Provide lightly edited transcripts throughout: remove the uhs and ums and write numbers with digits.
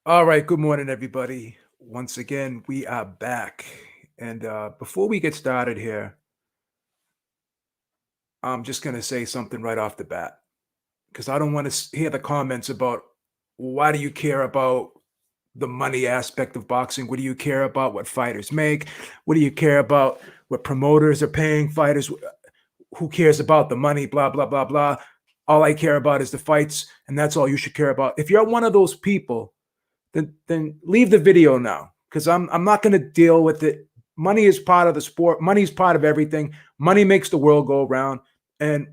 All right, good morning, everybody. Once again, we are back. And before we get started here, I'm just going to say something right off the bat because I don't want to hear the comments about why do you care about the money aspect of boxing? What do you care about what fighters make? What do you care about what promoters are paying fighters? Who cares about the money? Blah, blah, blah, blah. All I care about is the fights, and that's all you should care about. If you're one of those people, then leave the video now because I'm not going to deal with it. Money is part of the sport. Money is part of everything. Money makes the world go around, and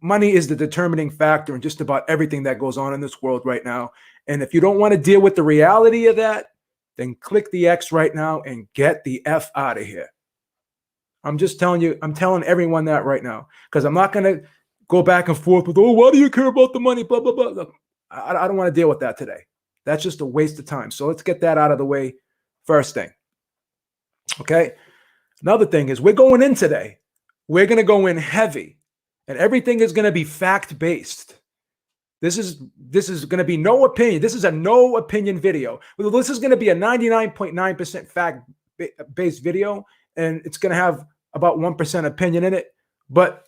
money is the determining factor in just about everything that goes on in this world right now. And if you don't want to deal with the reality of that, then click the X right now and get the F out of here. I'm just telling you, I'm telling everyone that right now because I'm not going to go back and forth with, oh, why do you care about the money? Blah, blah, blah. Look, I don't want to deal with that today. That's just a waste of time. So let's get that out of the way first thing. Okay. Another thing is we're going in today. We're going to go in heavy and everything is going to be fact-based. This is going to be no opinion. This is a no opinion video. This is going to be a 99.9% fact-based video, and it's going to have about 1% opinion in it. But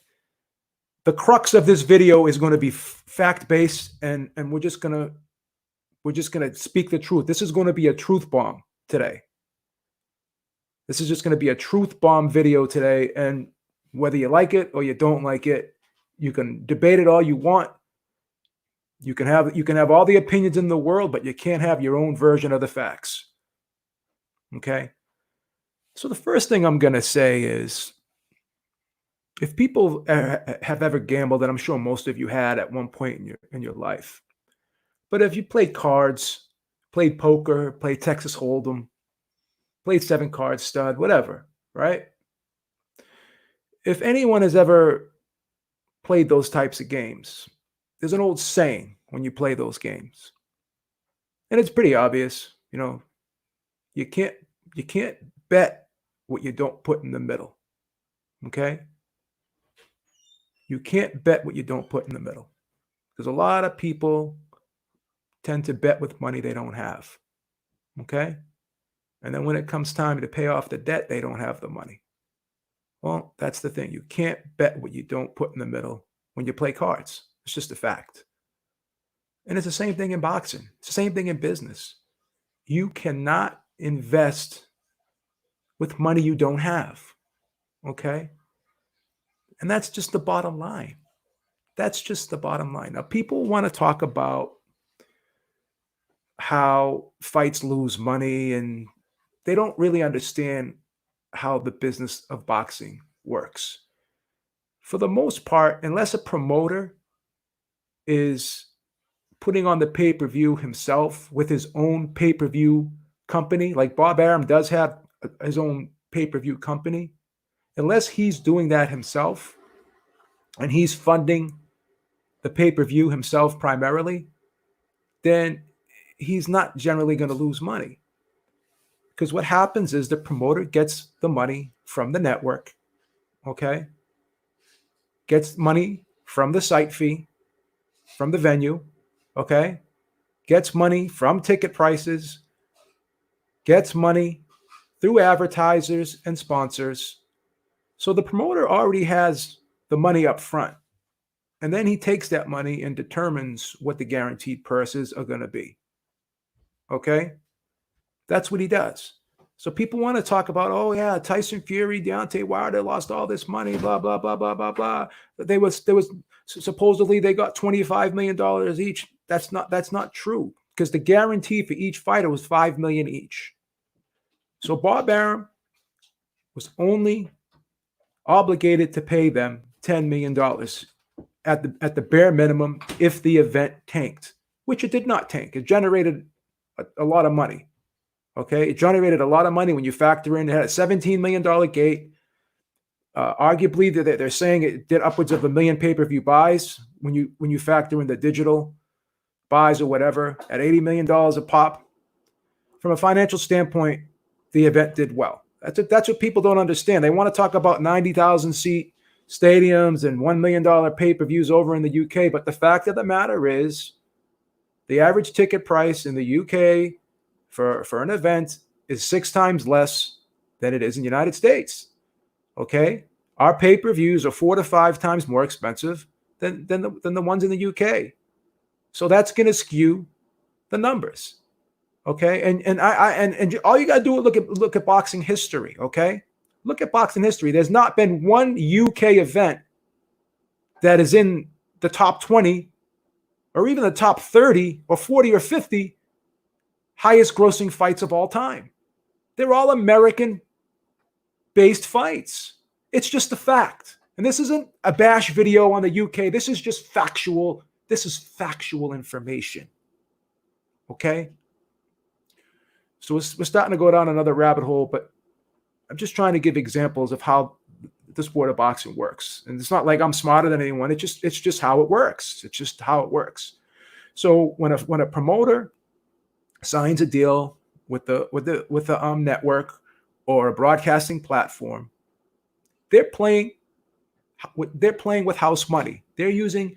the crux of this video is going to be fact-based, and we're just going to speak the truth. This is going to be a truth bomb today. This is just going to be a truth bomb video today. And whether you like it or you don't like it, you can debate it all you want. You can have all the opinions in the world, but you can't have your own version of the facts. Okay? So the first thing I'm going to say is, if people have ever gambled, and I'm sure most of you had at one point in your life, but if you played cards, played poker, played Texas Hold'em, played 7-card stud, whatever, right? If anyone has ever played those types of games, there's an old saying when you play those games. And it's pretty obvious, you can't bet what you don't put in the middle. Okay? You can't bet what you don't put in the middle. Because a lot of people tend to bet with money they don't have. Okay? And then when it comes time to pay off the debt, they don't have the money. Well, that's the thing. You can't bet what you don't put in the middle when you play cards. It's just a fact. And it's the same thing in boxing. It's the same thing in business. You cannot invest with money you don't have. Okay? And that's just the bottom line. That's just the bottom line. Now, people want to talk about how fights lose money, and they don't really understand how the business of boxing works. For the most part, unless a promoter is putting on the pay-per-view himself with his own pay-per-view company, like Bob Arum does have his own pay-per-view company, unless he's doing that himself and he's funding the pay-per-view himself primarily, then he's not generally going to lose money. Because what happens is the promoter gets the money from the network, okay? Gets money from the site fee, from the venue, okay? Gets money from ticket prices, gets money through advertisers and sponsors. So the promoter already has the money up front. And then he takes that money and determines what the guaranteed purses are going to be. Okay? That's what he does. So people want to talk about, oh yeah, Tyson Fury, Deontay Wilder lost all this money, blah, blah, blah, blah, blah, blah. There was supposedly they got $25 million each. That's not true, because the guarantee for each fighter was $5 million each. So Bob Arum was only obligated to pay them $10 million at the bare minimum if the event tanked, which it did not tank. It generated a lot of money. Okay, it generated a lot of money when you factor in it had a $17 million gate. Arguably, they're saying it did upwards of 1 million pay-per-view buys when you factor in the digital buys or whatever at $80 million a pop. From a financial standpoint, the event did well. That's what people don't understand. They want to talk about 90,000 seat stadiums and $1 million pay-per-views over in the UK, but the fact of the matter is, the average ticket price in the UK for an event is 6 times less than it is in the United States. Okay, our pay-per-views are 4 to 5 times more expensive than the ones in the UK. So that's going to skew the numbers. Okay, and all you got to do is look at boxing history. Okay, look at boxing history. There's not been one UK event that is in the top 20 or even the top 30 or 40 or 50 highest grossing fights of all time. They're all American-based fights. It's just a fact. And this isn't a bash video on the UK. This is just factual. This is factual information. Okay? So we're starting to go down another rabbit hole, but I'm just trying to give examples of how the sport of boxing works. And it's not like I'm smarter than anyone. It's just how it works. It's just how it works. So when a promoter signs a deal with the network or a broadcasting platform, they're playing with house money. They're using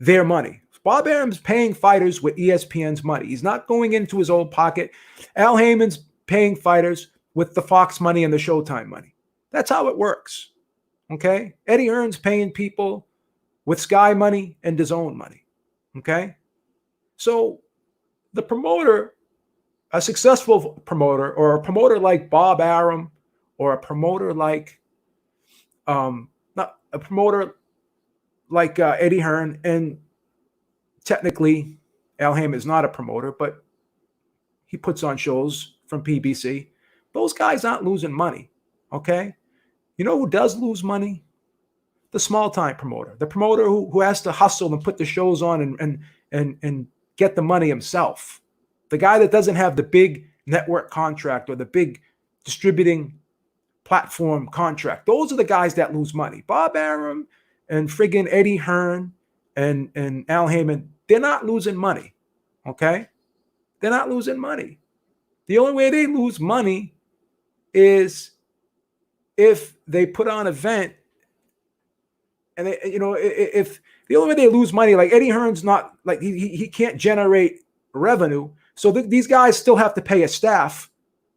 their money. Bob Arum's paying fighters with ESPN's money. He's not going into his own pocket. Al Heyman's paying fighters with the Fox money and the Showtime money. That's how it works. Okay? Eddie Hearn's paying people with Sky money and DAZN money. Okay? So the promoter, a successful promoter, or a promoter like Bob Arum, or a promoter like Eddie Hearn, and technically Al Heyman is not a promoter, but he puts on shows from PBC. Those guys aren't losing money. Okay? You know who does lose money? The small-time promoter. The promoter who has to hustle and put the shows on and get the money himself. The guy that doesn't have the big network contract or the big distributing platform contract. Those are the guys that lose money. Bob Arum and friggin' Eddie Hearn and Al Heyman, they're not losing money. Okay? They're not losing money. The only way they lose money is if they put on an event, and if the only way they lose money, like Eddie Hearn's not, like he can't generate revenue, so these guys still have to pay a staff.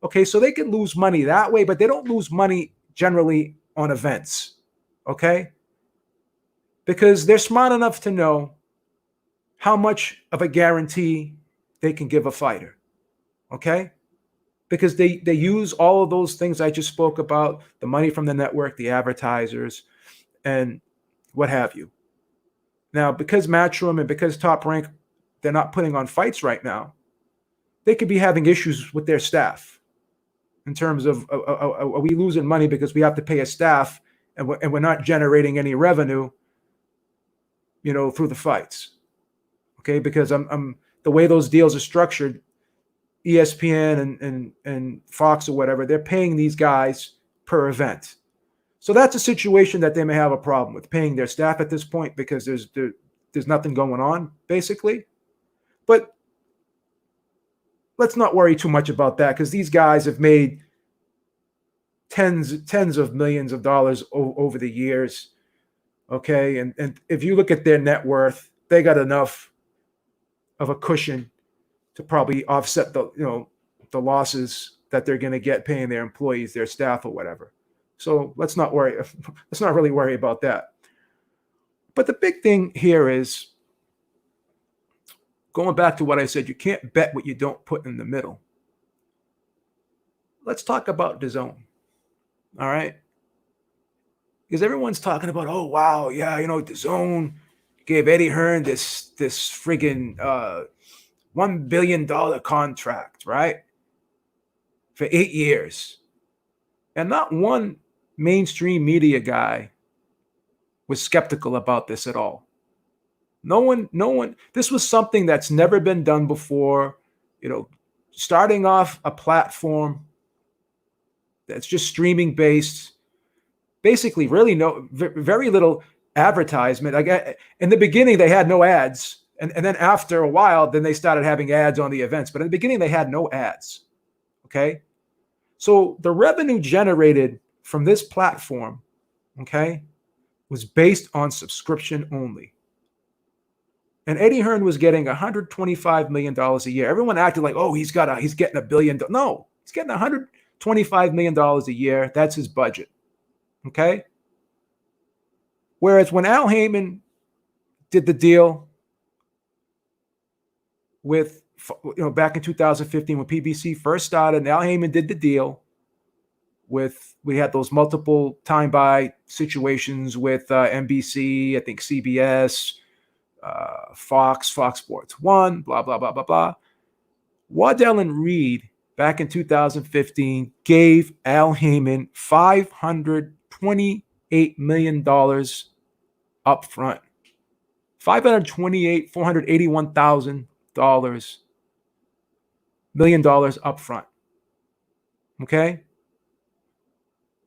Okay, so they can lose money that way, but they don't lose money generally on events. Okay, because they're smart enough to know how much of a guarantee they can give a fighter. Okay. Because they use all of those things I just spoke about, the money from the network, the advertisers, and what have you. Now, because Matchroom and because Top Rank, they're not putting on fights right now, they could be having issues with their staff in terms of, are we losing money because we have to pay a staff and we're not generating any revenue, through the fights. Okay, because the way those deals are structured, ESPN and Fox or whatever, they're paying these guys per event. So that's a situation that they may have a problem with, paying their staff at this point, because there's nothing going on, basically. But let's not worry too much about that, because these guys have made tens of millions of dollars over the years. Okay, and if you look at their net worth, they got enough of a cushion to probably offset the losses that they're going to get paying their employees, their staff, or whatever. So let's not worry. Let's not really worry about that. But the big thing here is, going back to what I said, you can't bet what you don't put in the middle. Let's talk about DAZN. All right? Because everyone's talking about, oh, wow, yeah, DAZN gave Eddie Hearn this friggin' $1 billion contract, right? For 8 years. And not one mainstream media guy was skeptical about this at all. No one, this was something that's never been done before, starting off a platform that's just streaming based, basically really very little advertisement. Like in the beginning, they had no ads. And then after a while, then they started having ads on the events. But in the beginning, they had no ads. Okay? So the revenue generated from this platform, okay, was based on subscription only. And Eddie Hearn was getting $125 million a year. Everyone acted like, oh, he's getting $1 billion. No, he's getting $125 million a year. That's his budget. Okay. Whereas when Al Heyman did the deal with, back in 2015 when PBC first started, and Al Heyman did the deal with, we had those multiple time buy situations with NBC, I think CBS, Fox Sports 1, blah, blah, blah, blah, blah. Waddell and Reed back in 2015 gave Al Heyman $528 million up front. $481,000 million up front. Okay?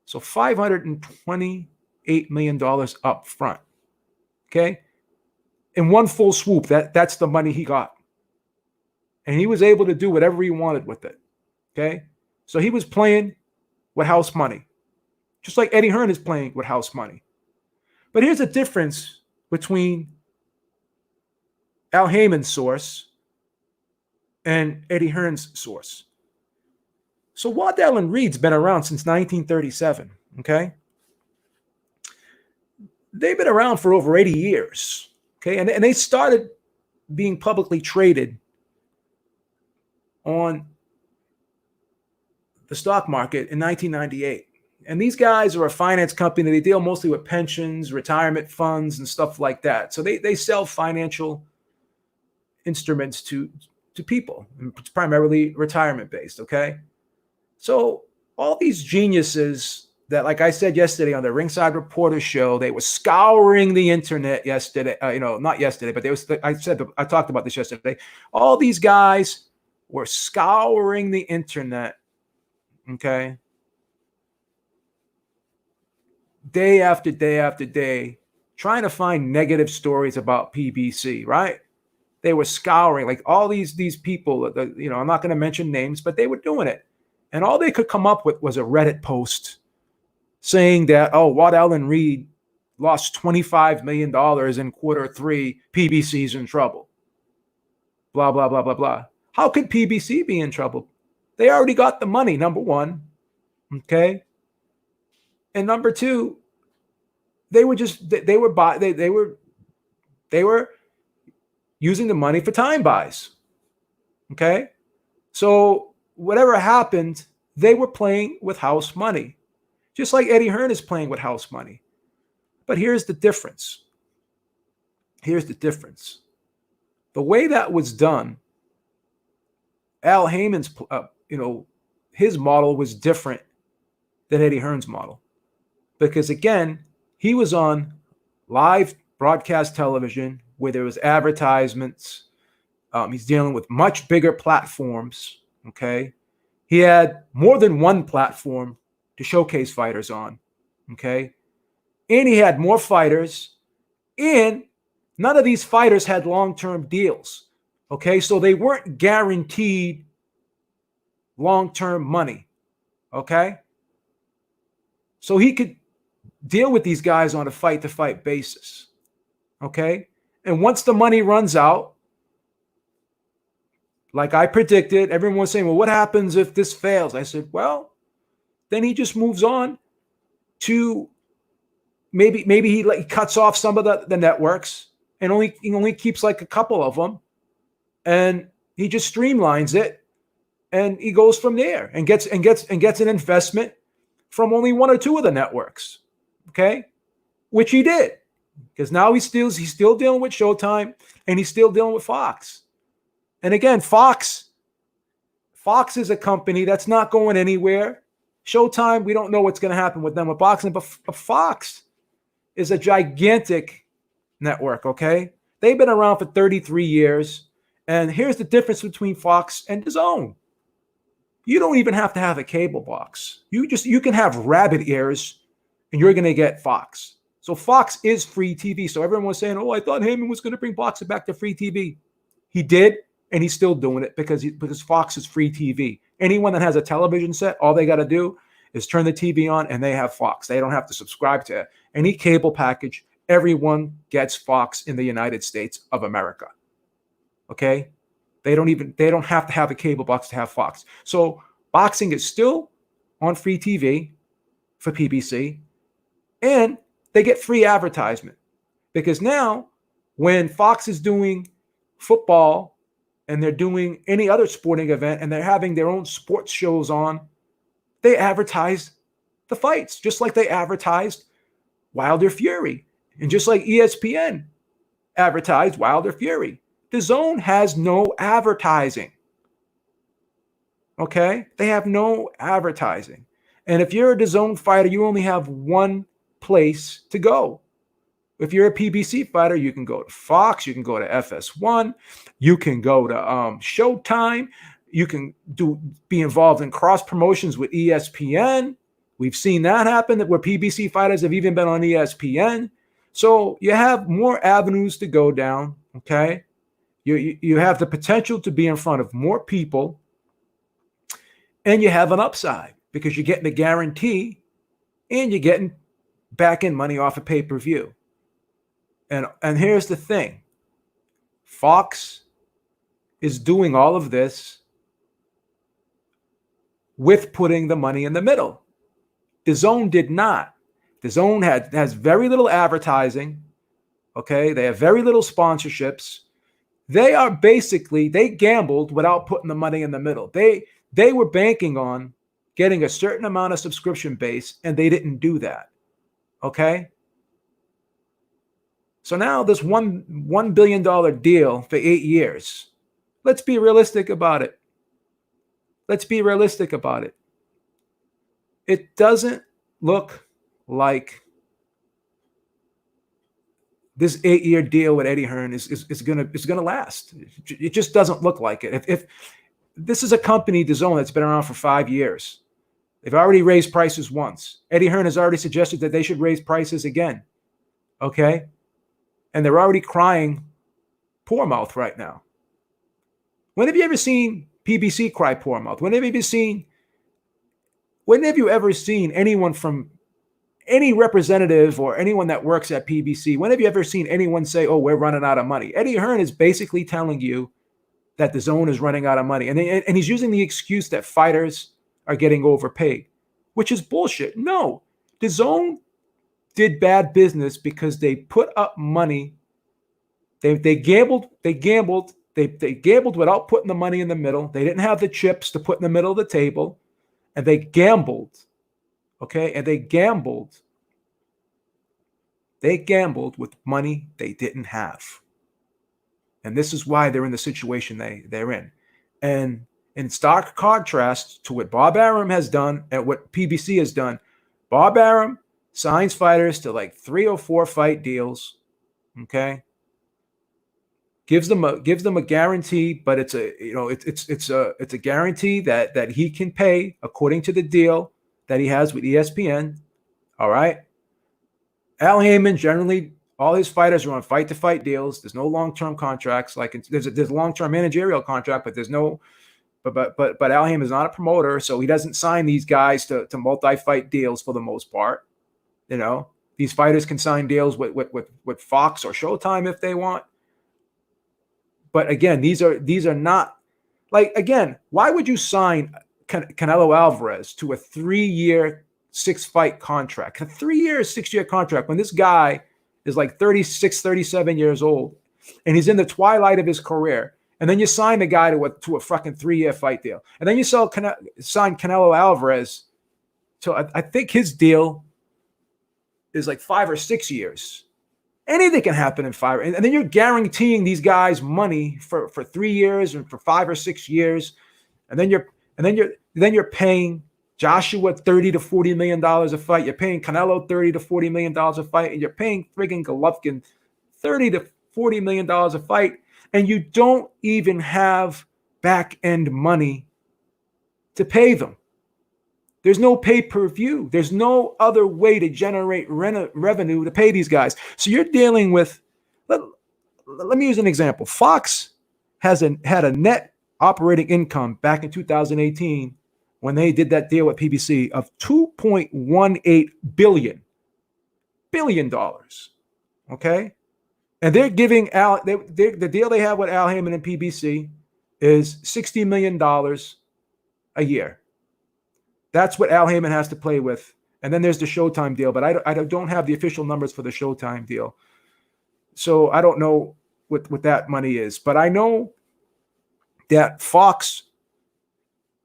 So $528 million up front. Okay? In one full swoop, that's the money he got. And he was able to do whatever he wanted with it. Okay? So he was playing with house money. Just like Eddie Hearn is playing with house money. But here's the difference between Al Heyman's source and Eddie Hearn's source. So Waddell and Reed's been around since 1937, okay? They've been around for over 80 years, okay? And they started being publicly traded on the stock market in 1998. And these guys are a finance company. They deal mostly with pensions, retirement funds, and stuff like that. So they sell financial instruments to people. It's primarily retirement based, okay? So all these geniuses that, like I said yesterday on the Ringside Reporter show, they were scouring the internet yesterday. Not yesterday, but I talked about this yesterday. All these guys were scouring the internet, okay? Day after day after day, trying to find negative stories about PBC, right? They were scouring, like all these people, I'm not going to mention names, but they were doing it. And all they could come up with was a Reddit post saying that, oh, Waddell and Reed lost $25 million in Q3. PBC's in trouble. Blah, blah, blah, blah, blah. How could PBC be in trouble? They already got the money, number one. Okay. And number two, they were using the money for time buys. Okay. So whatever happened, they were playing with house money, just like Eddie Hearn is playing with house money. But here's the difference. Here's the difference. The way that was done, Al Heyman's, his model was different than Eddie Hearn's model. Because again, he was on live broadcast television where there was advertisements. He's dealing with much bigger platforms. Okay. He had more than one platform to showcase fighters on. Okay. And he had more fighters, and none of these fighters had long-term deals. Okay. So they weren't guaranteed long-term money. Okay. So he could deal with these guys on a fight-to-fight basis. Okay. And once the money runs out, like I predicted, everyone was saying, well, what happens if this fails? I said, well, then he just moves on to maybe he cuts off some of the networks and he only keeps like a couple of them, and he just streamlines it, and he goes from there and gets an investment from only one or two of the networks. Okay, which he did, because now he's still dealing with Showtime, and he's still dealing with Fox. And again, Fox is a company that's not going anywhere. Showtime, we don't know what's going to happen with them with boxing, but Fox is a gigantic network, okay? They've been around for 33 years, and here's the difference between Fox and DAZN. You don't even have to have a cable box. You can have rabbit ears, and you're going to get Fox. So Fox is free TV. So everyone was saying, oh, I thought Heyman was going to bring boxing back to free TV. He did. And he's still doing it because Fox is free TV. Anyone that has a television set, all they got to do is turn the TV on and they have Fox. They don't have to subscribe to any cable package, everyone gets Fox in the United States of America. Okay? They don't have to have a cable box to have Fox. So boxing is still on free TV for PBC, and they get free advertisement. Because now, when Fox is doing football and they're doing any other sporting event and they're having their own sports shows on, they advertise the fights, just like they advertised Wilder Fury. And just like ESPN advertised Wilder Fury. DAZN has no advertising. Okay? They have no advertising. And if you're a DAZN fighter, you only have one place to go. If you're a PBC fighter, you can go to Fox, you can go to FS1, you can go to Showtime, you can be involved in cross promotions with ESPN. We've seen that happen, where PBC fighters have even been on ESPN. So you have more avenues to go down. Okay, you have the potential to be in front of more people, and you have an upside because you're getting a guarantee, and you're getting back-end money off of pay-per-view. And here's the thing. Fox is doing all of this with putting the money in the middle. DAZN did not. DAZN has very little advertising. Okay, they have very little sponsorships. They gambled without putting the money in the middle. They were banking on getting a certain amount of subscription base, and they didn't do that. Okay? So now this $1 billion deal for 8 years. Let's be realistic about it. Let's be realistic about it. It doesn't look like this 8-year deal with Eddie Hearn is gonna last. It just doesn't look like it. If this is a company, DAZN, that's been around for 5 years. They've already raised prices once. Eddie Hearn has already suggested that they should raise prices again. Okay? And they're already crying poor mouth right now. When have you ever seen PBC cry poor mouth? When have you ever seen anyone from any representative or anyone that works at PBC, when have you ever seen anyone say, oh, we're running out of money? Eddie Hearn is basically telling you that DAZN is running out of money. And he's using the excuse that fighters are getting overpaid, which is bullshit. No, DAZN did bad business because they put up money. They gambled without putting the money in the middle. They didn't have the chips to put in the middle of the table, and they gambled. Okay, and they gambled. They gambled with money they didn't have, and this is why they're in the situation they're in. And in stark contrast to what Bob Arum has done and what PBC has done, Bob Arum signs fighters to like 3 or 4 fight deals, okay? Gives them a guarantee, but it's a guarantee that he can pay according to the deal that he has with ESPN. All right. Al Heyman, generally all his fighters are on fight-to-fight deals. There's no long-term contracts. There's a long-term managerial contract, but there's no. But Al Heyman is not a promoter, so he doesn't sign these guys to multi-fight deals for the most part. You know, these fighters can sign deals with Fox or Showtime if they want. But again, these are not like, again, why would you sign Canelo Alvarez to a 3-year, 6-fight contract? A 3-year, 6-year contract when this guy is like 36, 37 years old and he's in the twilight of his career. And then you sign the guy to a fucking 3-year fight deal. And then you sign Canelo Alvarez to, I think his deal is like 5 or 6 years. Anything can happen in 5. And then you're guaranteeing these guys money for 3 years and for 5 or 6 years. And then you're paying Joshua $30 to $40 million a fight. You're paying Canelo $30 to $40 million a fight. And you're paying friggin' Golovkin $30 to $40 million a fight. And you don't even have back-end money to pay them. There's no pay-per-view. There's no other way to generate revenue to pay these guys. So you're dealing with, let me use an example. Fox had a net operating income back in 2018 when they did that deal with PBC of $2.18 billion. Okay. And they're giving the deal they have with Al Heyman and PBC is $60 million a year. That's what Al Heyman has to play with. And then there's the Showtime deal, but I don't have the official numbers for the Showtime deal. So I don't know what that money is. But I know that Fox,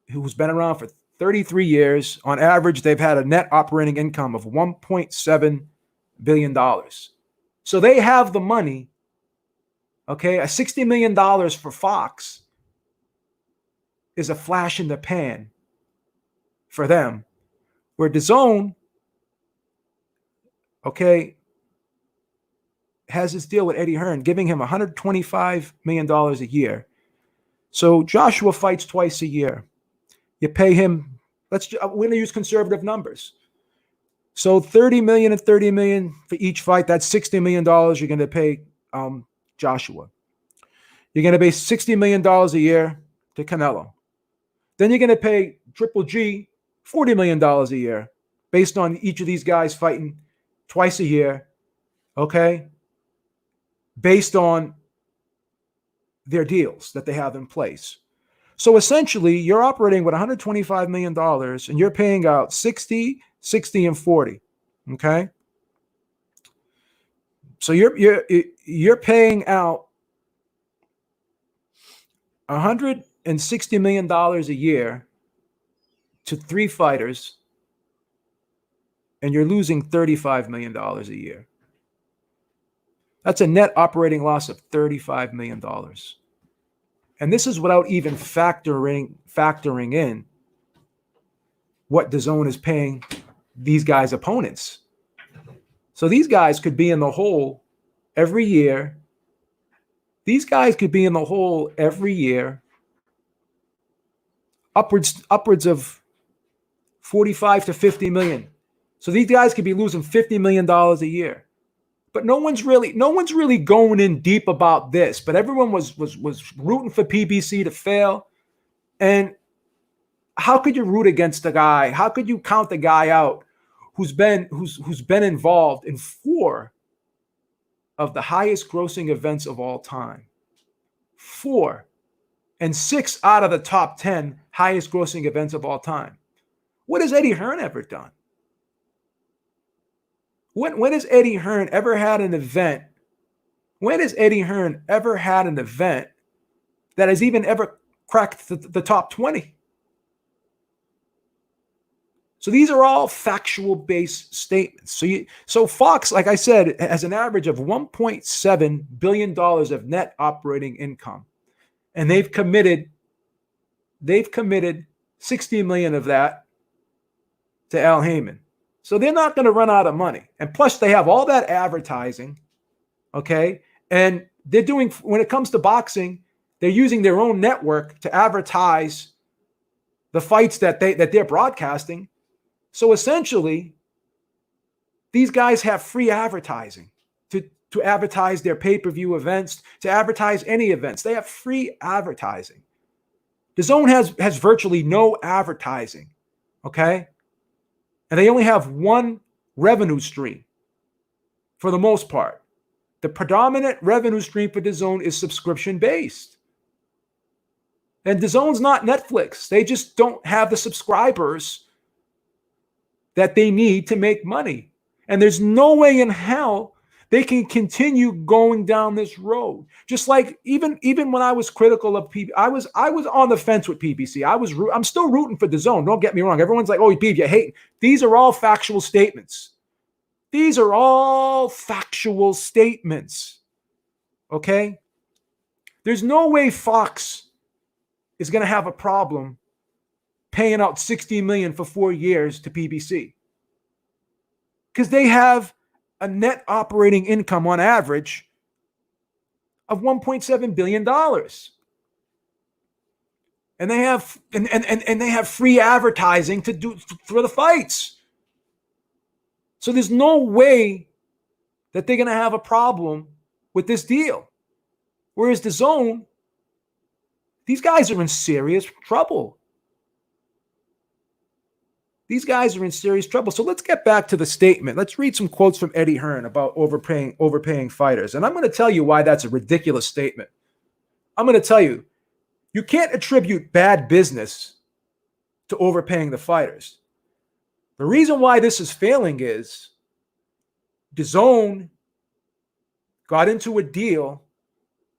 who's been around for 33 years, on average, they've had a net operating income of $1.7 billion. So they have the money. Okay, a $60 million for Fox is a flash in the pan for them. Where DAZN, okay, has this deal with Eddie Hearn, giving him $125 million a year. So Joshua fights twice a year. You pay him, we're going to use conservative numbers. So $30 million and $30 million for each fight. That's $60 million you're going to pay Joshua. You're going to pay $60 million a year to Canelo. Then you're going to pay Triple G $40 million a year based on each of these guys fighting twice a year, okay, based on their deals that they have in place. So essentially, you're operating with $125 million and you're paying out 60, 60, and 40, okay? So you're paying out $160 million a year to 3 fighters, and you're losing $35 million a year. That's a net operating loss of $35 million. And this is without even factoring in what DAZN is paying these guys' opponents. So these guys could be in the hole every year. These guys could be in the hole every year, upwards of 45 to 50 million. So these guys could be losing $50 million a year. But no one's really going in deep about this. But everyone was rooting for PBC to fail. And how could you root against a guy? How could you count the guy out who's been involved in 4 of the highest grossing events of all time? 4. And 6 out of the top 10 highest grossing events of all time. What has Eddie Hearn ever done? When has Eddie Hearn ever had an event? When has Eddie Hearn ever had an event that has even ever cracked the top 20? So these are all factual-based statements. So Fox, like I said, has an average of $1.7 billion of net operating income. And they've committed $60 million of that to Al Heyman. So they're not going to run out of money. And plus they have all that advertising, okay? And they're doing, when it comes to boxing, they're using their own network to advertise the fights that they're broadcasting. So essentially, these guys have free advertising to advertise their pay-per-view events, to advertise any events. They have free advertising. DAZN has virtually no advertising, okay? And they only have one revenue stream for the most part. The predominant revenue stream for DAZN is subscription-based. And DAZN's not Netflix. They just don't have the subscribers that they need to make money. And there's no way in hell they can continue going down this road. Just like even when I was critical of PBC, I was on the fence with PBC. I'm still rooting for DAZN. Don't get me wrong. Everyone's like, "Oh, PB, you hate." These are all factual statements. These are all factual statements. Okay? There's no way Fox is going to have a problem paying out $60 million for 4 years to PBC. Because they have a net operating income on average of $1.7 billion. And they have free advertising to do for the fights. So there's no way that they're going to have a problem with this deal. Whereas DAZN, these guys are in serious trouble. These guys are in serious trouble. So let's get back to the statement. Let's read some quotes from Eddie Hearn about overpaying fighters. And I'm going to tell you why that's a ridiculous statement. I'm going to tell you, you can't attribute bad business to overpaying the fighters. The reason why this is failing is DAZN got into a deal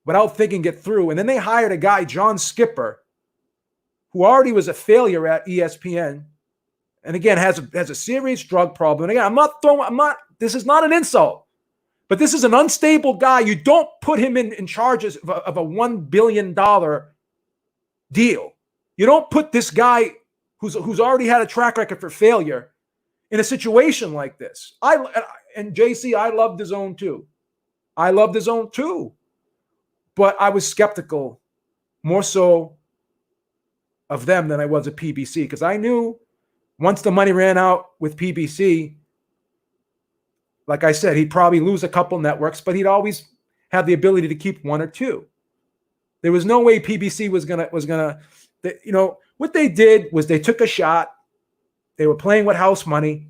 without thinking it through. And then they hired a guy, John Skipper, who already was a failure at ESPN. And again, has a serious drug problem. And again, this is not an insult, but this is an unstable guy. You don't put him in charge of a $1 billion deal. You don't put this guy who's already had a track record for failure in a situation like this. And JC, I love DAZN too. I love DAZN too. But I was skeptical more so of them than I was of PBC, because I knew once the money ran out with PBC, like I said, he'd probably lose a couple networks, but he'd always have the ability to keep one or two. There was no way PBC was gonna. What they did was they took a shot. They were playing with house money,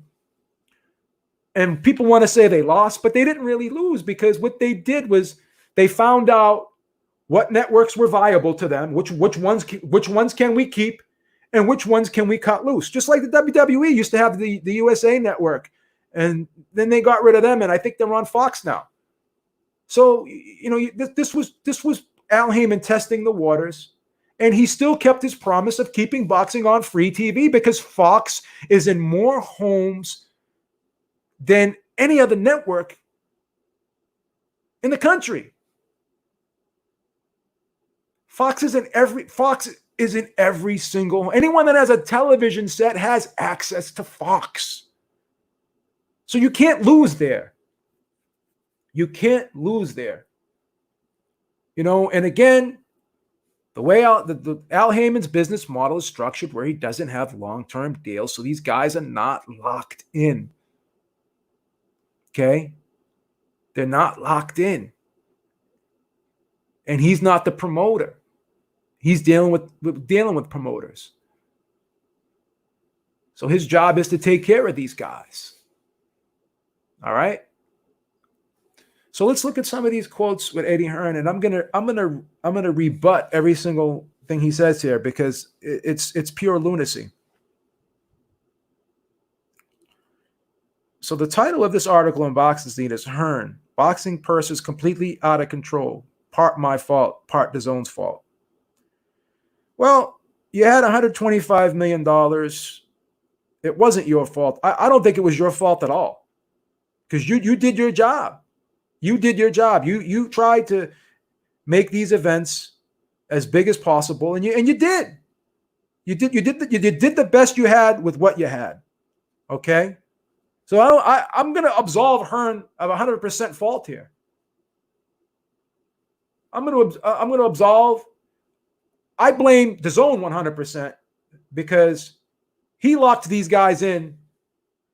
and people want to say they lost, but they didn't really lose, because what they did was they found out what networks were viable to them, which ones can we keep, and which ones can we cut loose? Just like the WWE used to have the USA Network, and then they got rid of them, and I think they're on Fox now. So this was Al Heyman testing the waters, and he still kept his promise of keeping boxing on free TV, because Fox is in more homes than any other network in the country. Fox is in every single, anyone that has a television set has access to Fox. So you can't lose there. You can't lose there. And again, the way Al Heyman's business model is structured, where he doesn't have long-term deals, so these guys are not locked in. Okay? They're not locked in. And he's not the promoter. He's dealing with promoters. So his job is to take care of these guys. All right? So let's look at some of these quotes with Eddie Hearn, and I'm gonna rebut every single thing he says here, because it's pure lunacy. So the title of this article in DAZN is Hearn, Boxing Purse is Completely Out of Control. Part my fault, part DAZN's fault. Well, you had $125 million. It wasn't your fault. I don't think it was your fault at all, because you did your job. You did your job. You tried to make these events as big as possible, and you did. You did the best you had with what you had. Okay? So I'm going to absolve Hearn of 100% fault here. I'm going to absolve. I blame DAZN 100%, because he locked these guys in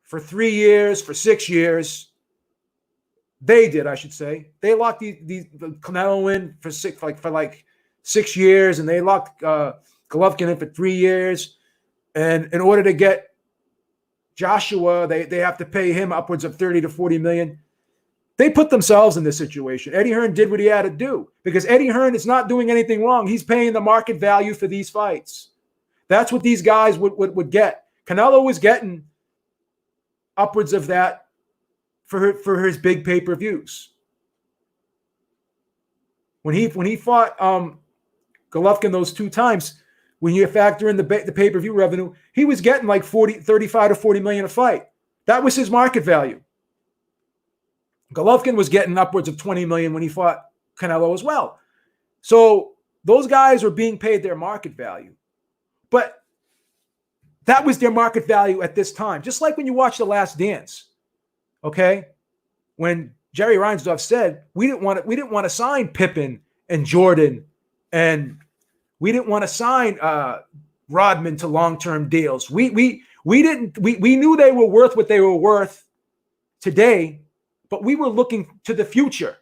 for 3 years, for 6 years. They did, I should say. They locked the Canelo in for 6 years, and they locked Golovkin in for 3 years. And in order to get Joshua, they have to pay him upwards of 30 to 40 million. They put themselves in this situation. Eddie Hearn did what he had to do, because Eddie Hearn is not doing anything wrong. He's paying the market value for these fights. That's what these guys would get. Canelo was getting upwards of that for his big pay-per-views. When he fought Golovkin those 2 times, when you factor in the pay-per-view revenue, he was getting like 35 to 40 million a fight. That was his market value. Golovkin was getting upwards of 20 million when he fought Canelo as well. So those guys were being paid their market value. But that was their market value at this time. Just like when you watch The Last Dance, okay? When Jerry Reinsdorf said, we didn't want to sign Pippen and Jordan, and we didn't want to sign Rodman to long-term deals. We knew they were worth what they were worth today, but we were looking to the future.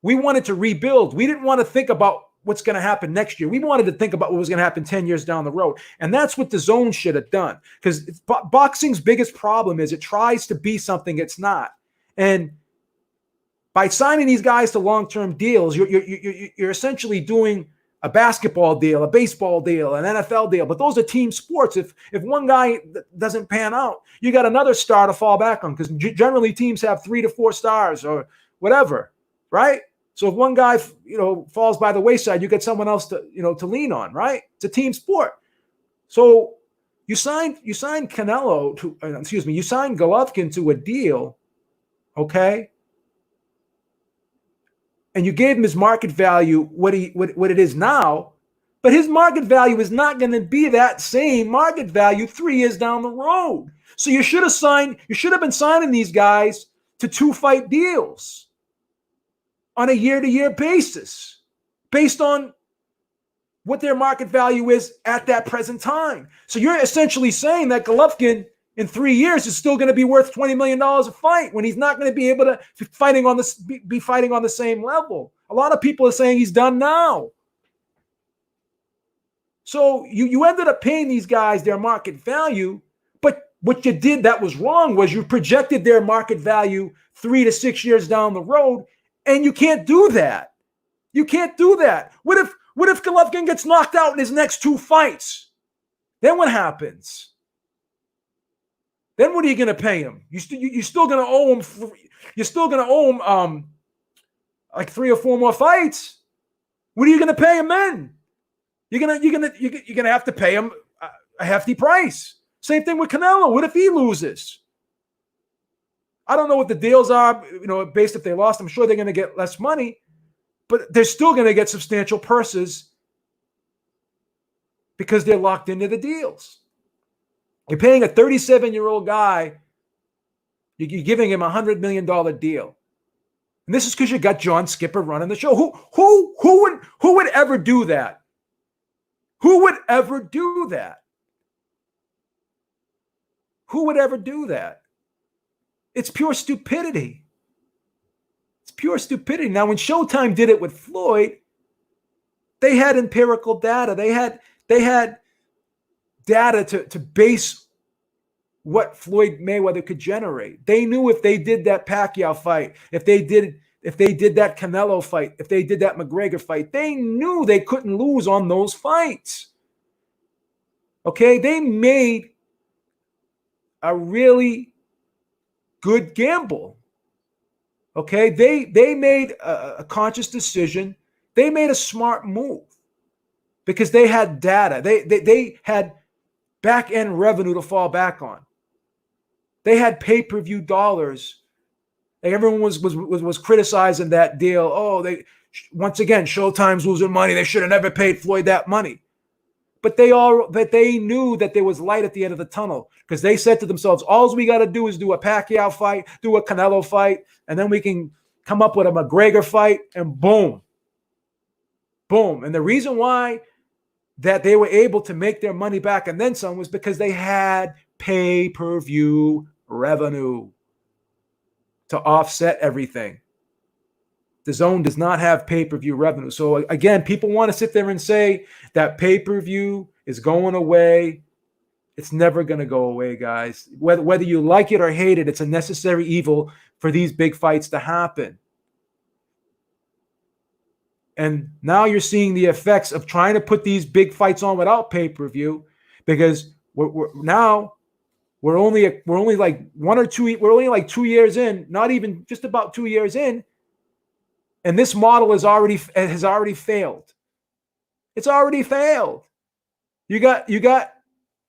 We wanted to rebuild. We didn't want to think about what's going to happen next year. We wanted to think about what was going to happen 10 years down the road. And that's what the DAZN should have done. Because boxing's biggest problem is it tries to be something it's not. And by signing these guys to long-term deals, you're essentially doing a basketball deal, a baseball deal, an NFL deal. But those are team sports. If one guy doesn't pan out, you got another star to fall back on, because generally teams have 3 to 4 stars or whatever, right? So if one guy, falls by the wayside, you get someone else to lean on, right? It's a team sport. So you signed Canelo you signed Golovkin to a deal, okay? And you gave him his market value, what it is now, but his market value is not going to be that same market value 3 years down the road. So you should have been signing these guys to 2-fight deals on a year-to-year basis, based on what their market value is at that present time. So you're essentially saying that Golovkin in 3 years is still going to be worth $20 million a fight, when he's not going to be able to be fighting on the same level. A lot of people are saying he's done now. So you ended up paying these guys their market value, but what you did that was wrong was you projected their market value 3 to 6 years down the road, and you can't do that. You can't do that. What if Golovkin gets knocked out in his next 2 fights? Then what happens? Then what are you going to pay him? You're still going to owe him. You're still going to owe him like 3 or 4 more fights. What are you going to pay him then? You're gonna have to pay him a hefty price. Same thing with Canelo. What if he loses? I don't know what the deals are, based if they lost. I'm sure they're going to get less money, but they're still going to get substantial purses because they're locked into the deals. You're paying a 37-year-old guy, you're giving him a $100 million deal. And this is because you got John Skipper running the show. Who would ever do that? Who would ever do that? Who would ever do that? It's pure stupidity. It's pure stupidity. Now, when Showtime did it with Floyd, they had empirical data. They had data to base what Floyd Mayweather could generate. They knew if they did that Pacquiao fight, if they did that Canelo fight, if they did that McGregor fight, they knew they couldn't lose on those fights. Okay, they made a really good gamble. Okay, they made a conscious decision. They made a smart move because they had data. They had back-end revenue to fall back on. They had pay-per-view dollars. Like everyone was criticizing that deal. Oh, once again, Showtime's losing money. They should have never paid Floyd that money. But they knew that there was light at the end of the tunnel, because they said to themselves, all we got to do is do a Pacquiao fight, do a Canelo fight, and then we can come up with a McGregor fight, and boom. Boom. And the reason why that they were able to make their money back and then some was because they had pay-per-view revenue to offset everything. The DAZN does not have pay-per-view revenue. So again, people want to sit there and say that pay-per-view is going away. It's never going to go away, guys. Whether you like it or hate it, it's a necessary evil for these big fights to happen. And now you're seeing the effects of trying to put these big fights on without pay-per-view, because we're only like 1 or 2. We're only like 2 years in, not even just about 2 years in, and this model has already failed. It's already failed. You got the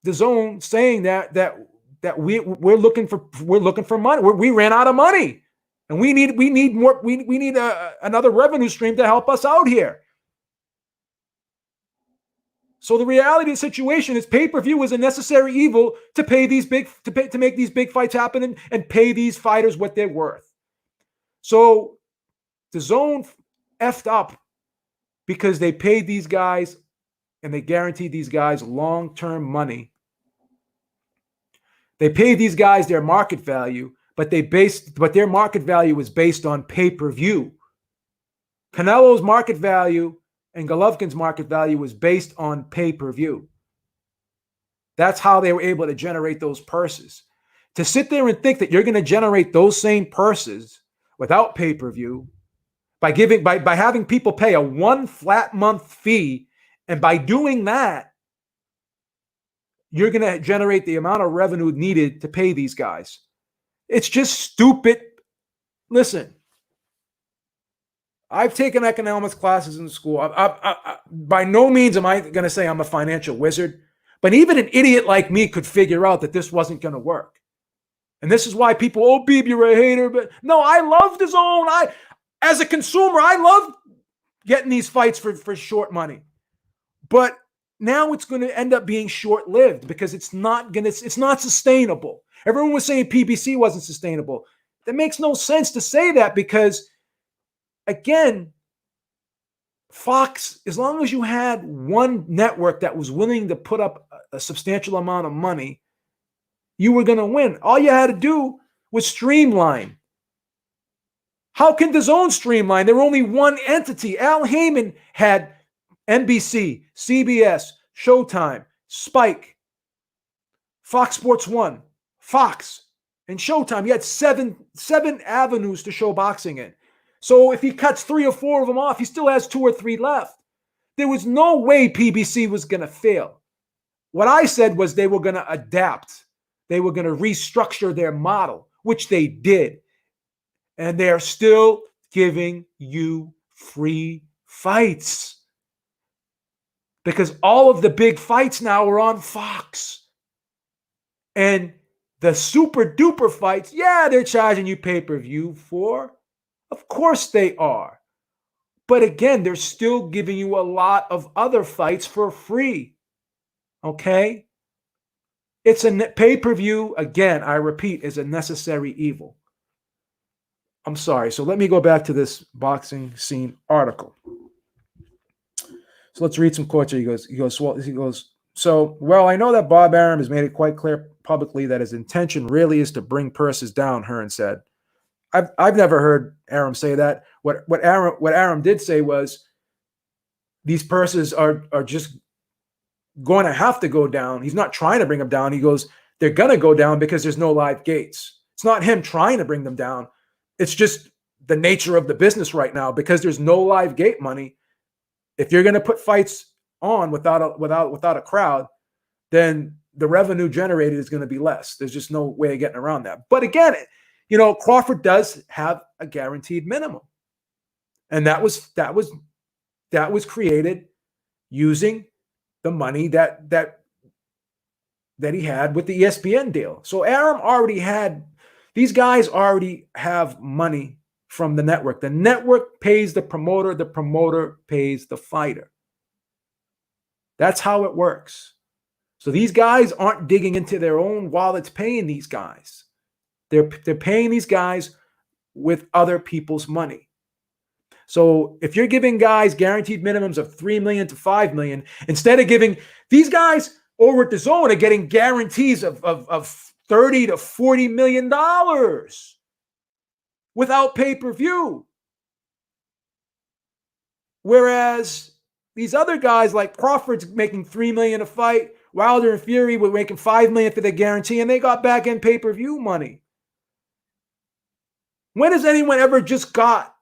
DAZN saying that we're looking for money. We ran out of money, and we need more. We need another revenue stream to help us out here. So the reality of the situation is pay-per-view is a necessary evil to pay to make these big fights happen and pay these fighters what they're worth. So the DAZN effed up because they paid these guys and they guaranteed these guys long-term money. They paid these guys their market value, but their market value was based on pay-per-view. Canelo's market value and Golovkin's market value was based on pay-per-view. That's how they were able to generate those purses. To sit there and think that you're going to generate those same purses without pay-per-view by having people pay a one flat month fee, and by doing that, you're going to generate the amount of revenue needed to pay these guys. It's just stupid. Listen, I've taken economics classes in school. By no means am I going to say I'm a financial wizard, but even an idiot like me could figure out that this wasn't going to work. And this is why people, oh, Beeb, you're a hater. But no, I love DAZN. As a consumer, I love getting these fights for short money. But now it's going to end up being short-lived because it's not sustainable. Everyone was saying PBC wasn't sustainable. That makes no sense to say that because, again, Fox, as long as you had one network that was willing to put up a substantial amount of money, you were going to win. All you had to do was streamline. How can DAZN streamline? There were only one entity. Al Heyman had NBC, CBS, Showtime, Spike, Fox Sports 1, Fox, and Showtime. He had seven avenues to show boxing in. So if he cuts 3 or 4 of them off, he still has 2 or 3 left. There was no way PBC was going to fail. What I said was they were going to adapt. They were going to restructure their model, which they did. And they're still giving you free fights. Because all of the big fights now are on Fox. And the super duper fights, yeah, they're charging you pay-per-view for. Of course they are. But again, they're still giving you a lot of other fights for free. Okay? It's a pay-per-view, again, I repeat, is a necessary evil. I'm sorry. So let me go back to this boxing scene article. So let's read some quotes here. He goes, so, well, I know that Bob Arum has made it quite clear publicly that his intention really is to bring purses down, Hearn said. I've never heard Arum say that. What Arum did say was these purses are just going to have to go down. He's not trying to bring them down. He goes, they're going to go down because there's no live gates. It's not him trying to bring them down. It's just the nature of the business right now because there's no live gate money. If you're going to put fights on without a crowd, then the revenue generated is going to be less. There's just no way of getting around that. But again, Crawford does have a guaranteed minimum, and that was created using the money that he had with the ESPN deal. So these guys already have money from the network. The network pays the promoter pays the fighter. That's how it works. So these guys aren't digging into their own wallets paying these guys. They're paying these guys with other people's money. So if you're giving guys guaranteed minimums of $3 million to $5 million, instead of giving these guys over at DAZN are getting guarantees of $30 to $40 million without pay-per-view. Whereas these other guys like Crawford's making $3 million a fight, Wilder and Fury were making $5 million for their guarantee, and they got back in pay-per-view money. When has anyone ever got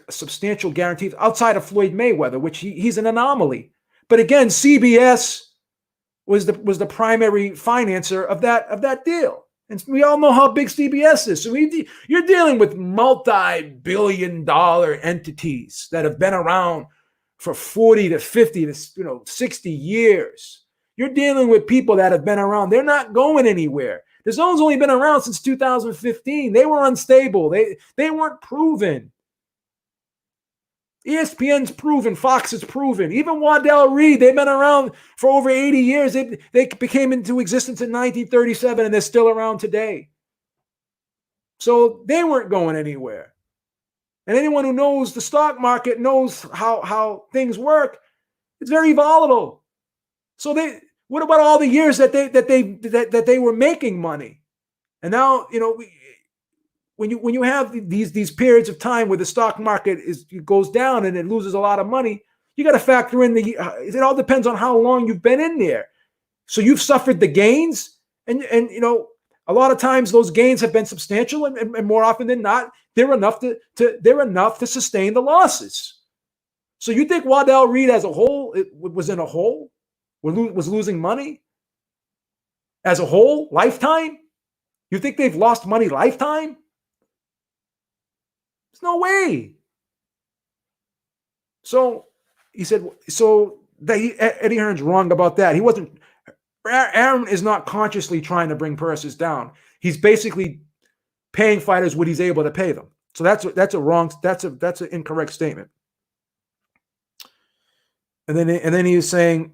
substantial guarantees outside of Floyd Mayweather, which he's an anomaly? But again, CBS was the primary financer of that deal. And we all know how big CBS is. So you're dealing with multi-billion-dollar entities that have been around for 40 to 50 to 60 years. You're dealing with people that have been around. They're not going anywhere. DAZN's only been around since 2015. They were unstable. They weren't proven. ESPN's proven. Fox is proven. Even Waddell Reed, they've been around for over 80 years. They came into existence in 1937, and they're still around today. So they weren't going anywhere. And anyone who knows the stock market knows how things work. It's very volatile. So what about all the years that they were making money? And now, when you have these periods of time where the stock market goes down and it loses a lot of money, you got to factor in it all depends on how long you've been in there. So you've suffered the gains, and a lot of times those gains have been substantial, and more often than not, they're enough to sustain the losses. So you think Waddell Reed as a whole was in a hole, was losing money as a whole lifetime? You think they've lost money lifetime? There's no way. So he said, Eddie Hearn's wrong about that. He wasn't. Aaron is not consciously trying to bring purses down. He's basically paying fighters what he's able to pay them. So that's an incorrect statement. And then he was saying,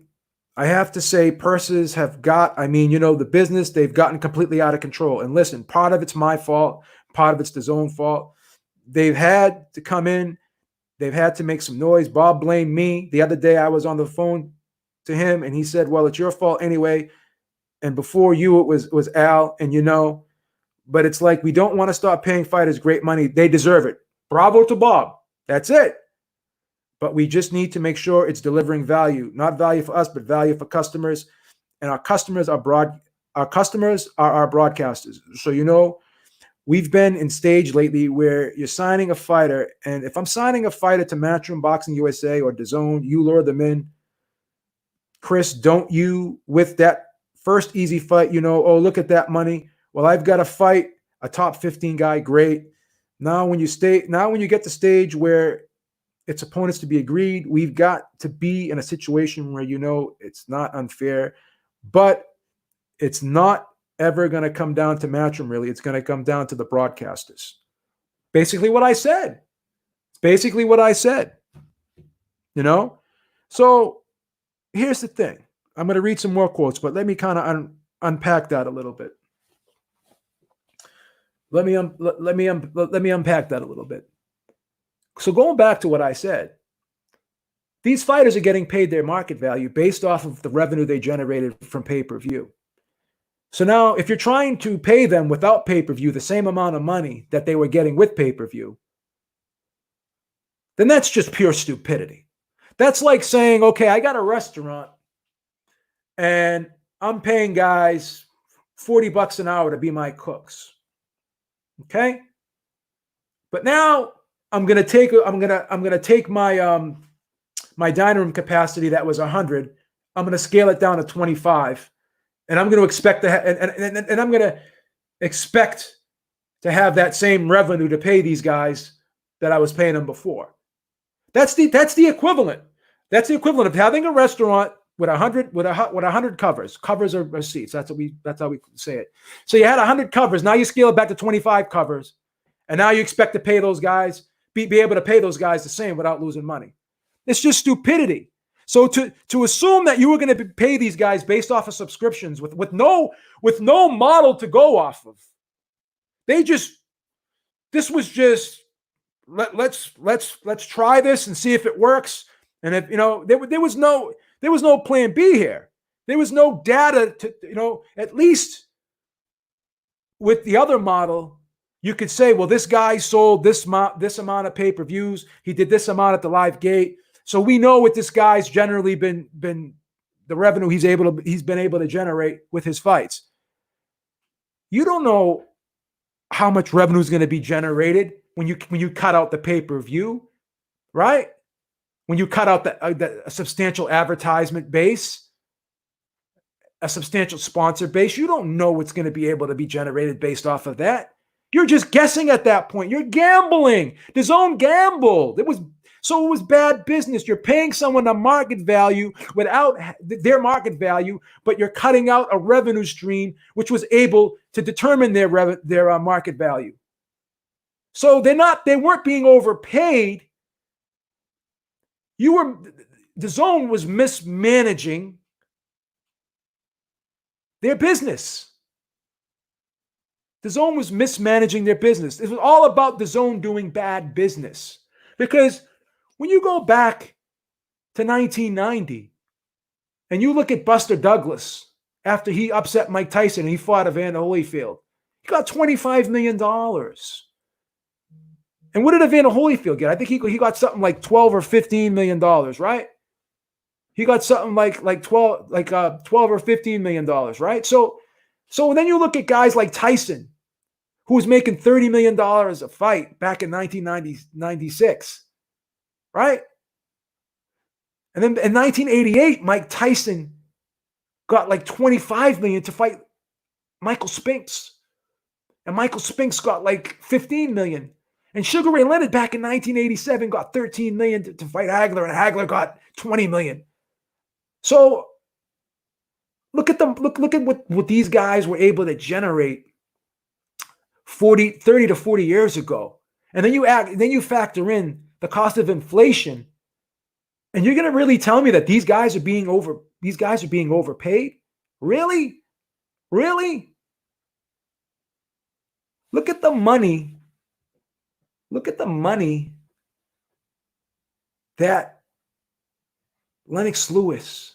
I have to say purses have the business, they've gotten completely out of control. And listen, part of it's my fault, part of it's DAZN fault. They've had to come in, they've had to make some noise. Bob blamed me. The other day I was on the phone to him and he said, well, it's your fault anyway. And before you, it was Al, and but it's like, we don't want to stop paying fighters great money. They deserve it. Bravo to Bob. That's it. But we just need to make sure it's delivering value, not value for us, but value for customers. And our customers are our broadcasters. So, we've been in stage lately where you're signing a fighter. And if I'm signing a fighter to Matchroom Boxing USA or DAZN, you lure them in. Chris, don't you, with that first easy fight, oh, look at that money. Well, I've got to fight a top 15 guy. Great. Now, when you get to stage where it's opponents to be agreed, we've got to be in a situation where it's not unfair, but it's not ever going to come down to Matchroom, really. It's going to come down to the broadcasters. Basically what I said. It's basically what I said. So here's the thing. I'm going to read some more quotes, but let me kind of unpack that a little bit. Let me unpack that a little bit. So going back to what I said, these fighters are getting paid their market value based off of the revenue they generated from pay-per-view. So now if you're trying to pay them without pay-per-view the same amount of money that they were getting with pay-per-view, then that's just pure stupidity. That's like saying, okay, I got a restaurant and I'm paying guys $40 an hour to be my cooks. Okay? But now I'm gonna take my my dining room capacity that was 100. I'm gonna scale it down to 25, and I'm gonna expect to and I'm gonna expect to have that same revenue to pay these guys that I was paying them before. That's the equivalent. That's the equivalent of having a restaurant with 100 covers. Covers are seats. That's how we say it. So you had 100 covers. Now you scale it back to 25 covers, and now you expect to pay those guys. Be able to pay those guys the same without losing money. It's just stupidity. So to assume that you were going to pay these guys based off of subscriptions with no model to go off of, this was just let's try this and see if it works. And if there was no plan B here. There was no data to at least with the other model. You could say, well, this guy sold this amount of pay-per-views. He did this amount at the live gate. So we know what this guy's generally been the revenue he's been able to generate with his fights. You don't know how much revenue is going to be generated when you cut out the pay-per-view, right? When you cut out the substantial advertisement base, a substantial sponsor base, you don't know what's going to be able to be generated based off of that. You're just guessing at that point. You're gambling. DAZN gambled. It was bad business. You're paying someone a market value without their market value, but you're cutting out a revenue stream which was able to determine their market value. So they weren't being overpaid. DAZN was mismanaging their business. DAZN was mismanaging their business. It was all about DAZN doing bad business. Because when you go back to 1990 and you look at Buster Douglas after he upset Mike Tyson and he fought Evander Holyfield, he got $25 million. And what did Evander Holyfield get? I think he got something like $12 or $15 million, right? He got something like 12 or $15 million, right? So then you look at guys like Tyson, who was making $30 million a fight back in 1996, right? And then in 1988, Mike Tyson got like $25 million to fight Michael Spinks. And Michael Spinks got like $15 million. And Sugar Ray Leonard back in 1987 got $13 million to fight Hagler, and Hagler got $20 million. So look at what these guys were able to generate 30 to 40 years ago. And then you factor in the cost of inflation. And you're going to really tell me that these guys are being overpaid? Really? Really? Look at the money. Look at the money that Lennox Lewis,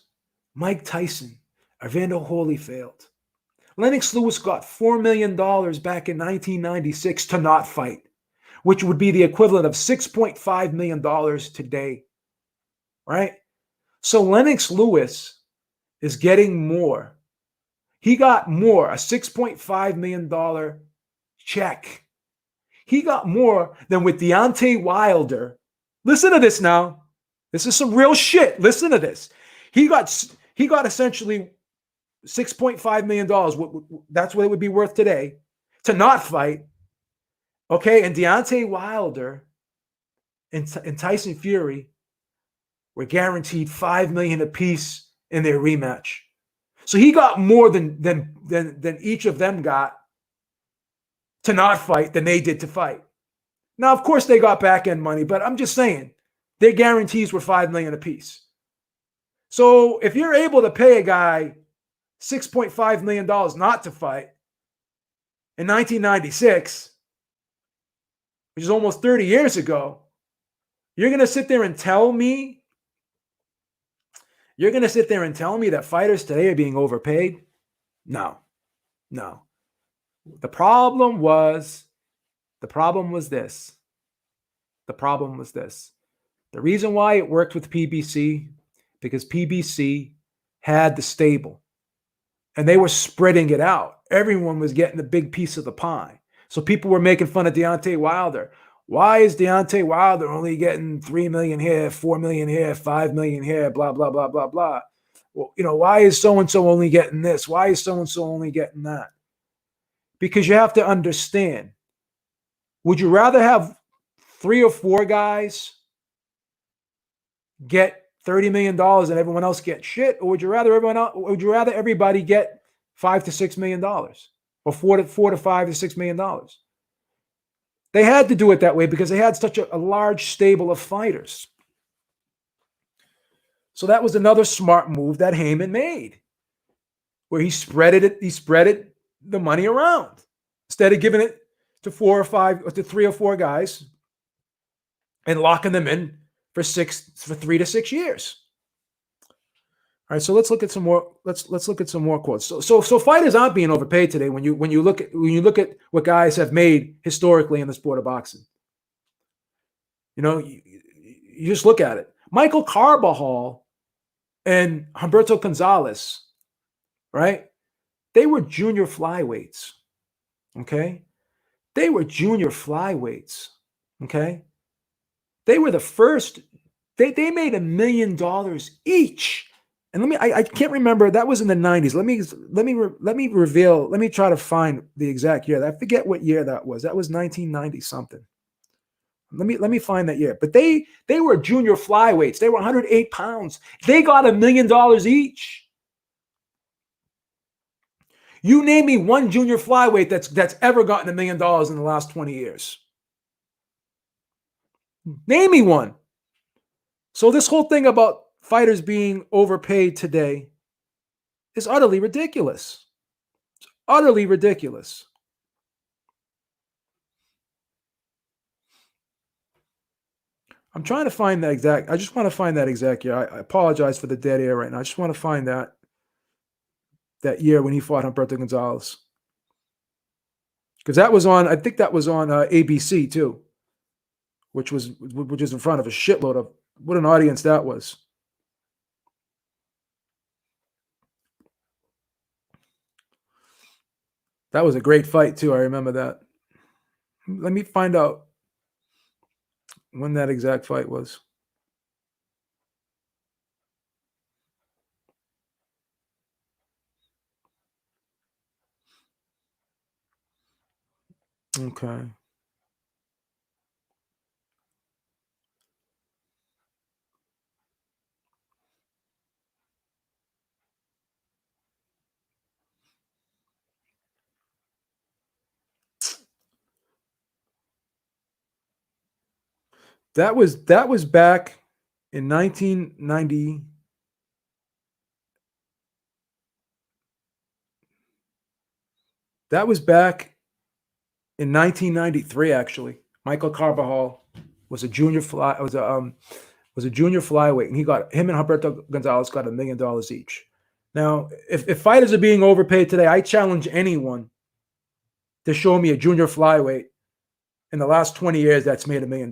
Mike Tyson, Evander Holyfield. Lennox Lewis got $4 million back in 1996 to not fight, which would be the equivalent of $6.5 million today, right? So Lennox Lewis is getting more. He got more, a $6.5 million check. He got more than with Deontay Wilder. Listen to this now. This is some real shit. Listen to this. He got essentially $6.5 million. That's what it would be worth today to not fight. Okay, and Deontay Wilder and Tyson Fury were guaranteed $5 million apiece in their rematch. So he got more than each of them got to not fight than they did to fight. Now, of course, they got back end money, but I'm just saying their guarantees were $5 million apiece. So if you're able to pay a guy $6.5 million not to fight in 1996, which is almost 30 years ago, you're going to sit there and tell me that fighters today are being overpaid? No. The problem was this. The reason why it worked with PBC, because PBC had the stable and they were spreading it out. Everyone was getting a big piece of the pie. So people were making fun of Deontay Wilder. Why is Deontay Wilder only getting 3 million here, 4 million here, 5 million here, blah, blah, blah, blah, blah. Well, why is so-and-so only getting this? Why is so-and-so only getting that? Because you have to understand, would you rather have 3 or 4 guys get $30 million and everyone else get shit? Or would you rather everybody get $5 to $6 million or $4 to $5 to $6 million? They had to do it that way because they had such a large stable of fighters. So that was another smart move that Heyman made, where he spread the money around instead of giving it to 3 or 4 guys and locking them in for 3 to 6 years. All right, so let's look at some more. Let's look at some more quotes. So fighters aren't being overpaid today. When you look at what guys have made historically in the sport of boxing, you just look at it. Michael Carbajal and Humberto Gonzalez, right? They were junior flyweights. Okay, they were junior flyweights. Okay, they were the first. They made $1 million each. And I can't remember. That was in the 90s. Let me try to find the exact year. I forget what year that was. That was 1990 something. Let me find that year. But they were junior flyweights. They were 108 pounds. They got $1 million each. You name me one junior flyweight that's ever gotten $1 million in the last 20 years. Name me one. So this whole thing about fighters being overpaid today is utterly ridiculous. It's utterly ridiculous. I'm trying to find that exact. I just want to find that exact year. I apologize for the dead air right now. I just want to find that year when he fought Humberto Gonzalez. Because that was on, I think that was on ABC too. which is in front of a shitload of, what an audience that was. That was a great fight too. I remember that. Let me find out when that exact fight was. Okay. That was back in 1990. That was back in 1993. Actually, Michael Carbajal was a junior flyweight, and him and Humberto Gonzalez got $1 million each. Now, if fighters are being overpaid today, I challenge anyone to show me a junior flyweight in the last 20 years that's made $1 million.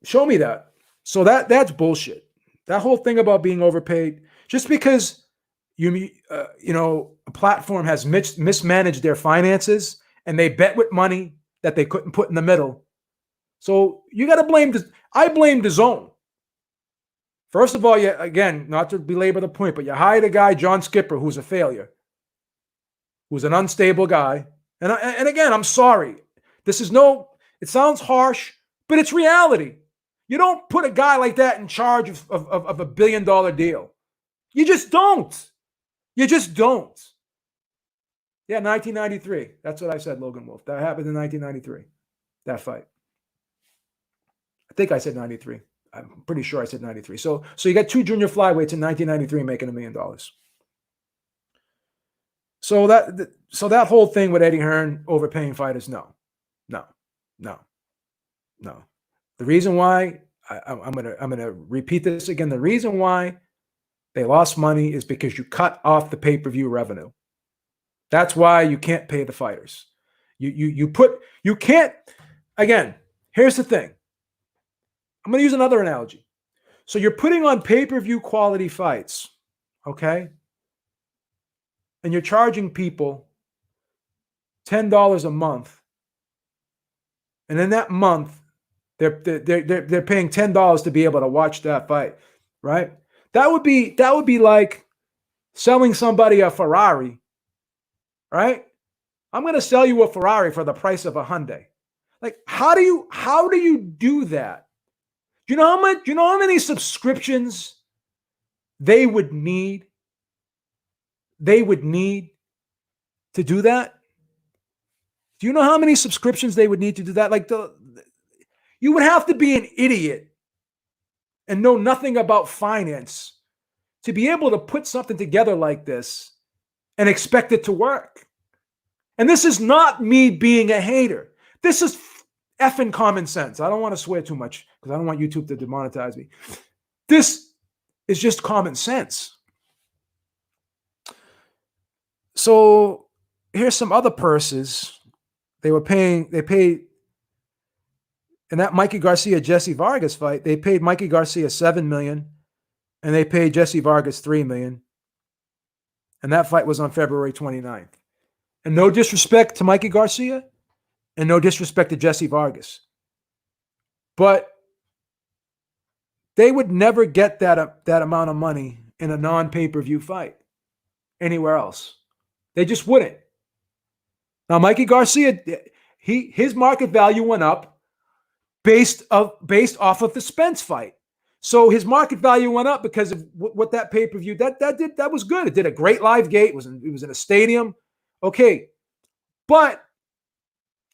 Show me that. So that's bullshit. That whole thing about being overpaid, just because a platform has mismanaged their finances and they bet with money that they couldn't put in the middle. So you got to blame I blame DAZN. First of all, again, not to belabor the point, but you hired a guy, John Skipper, who's a failure, who's an unstable guy. And again, I'm sorry. It sounds harsh, but it's reality. You don't put a guy like that in charge of a $1 billion deal. You just don't. You just don't. Yeah, 1993. That's what I said, Logan Wolf. That happened in 1993, that fight. I think I said 93. I'm pretty sure I said 93. So you got two junior flyweights in 1993 making $1 million. So that whole thing with Eddie Hearn overpaying fighters, no. The reason why I'm gonna repeat this again. The reason why they lost money is because you cut off the pay-per-view revenue. That's why you can't pay the fighters. You can't. Again, here's the thing. I'm going to use another analogy. So you're putting on pay-per-view quality fights, okay? And you're charging people $10 a month. And in that month, they're paying $10 to be able to watch that fight, right? That would be like selling somebody a Ferrari, right? I'm going to sell you a Ferrari for the price of a Hyundai. Like, how do you do that? Do you know how many subscriptions they would need? They would need to do that? Do you know how many subscriptions they would need to do that? Like, you would have to be an idiot and know nothing about finance to be able to put something together like this and expect it to work. And this is not me being a hater. This is effing common sense. I don't want to swear too much because I don't want YouTube to demonetize me. This is just common sense. So here's some other purses. They paid in that Mikey Garcia Jesse Vargas fight, they paid Mikey Garcia $7 million and they paid Jesse Vargas $3 million. And that fight was on February 29th. And no disrespect to Mikey Garcia and no disrespect to Jesse Vargas. But they would never get that amount of money in a non-pay-per-view fight anywhere else. They just wouldn't. Now, Mikey Garcia, his market value went up based off of the Spence fight. So his market value went up because of what that pay-per-view that was good. It did a great live gate. It was in a stadium. Okay, but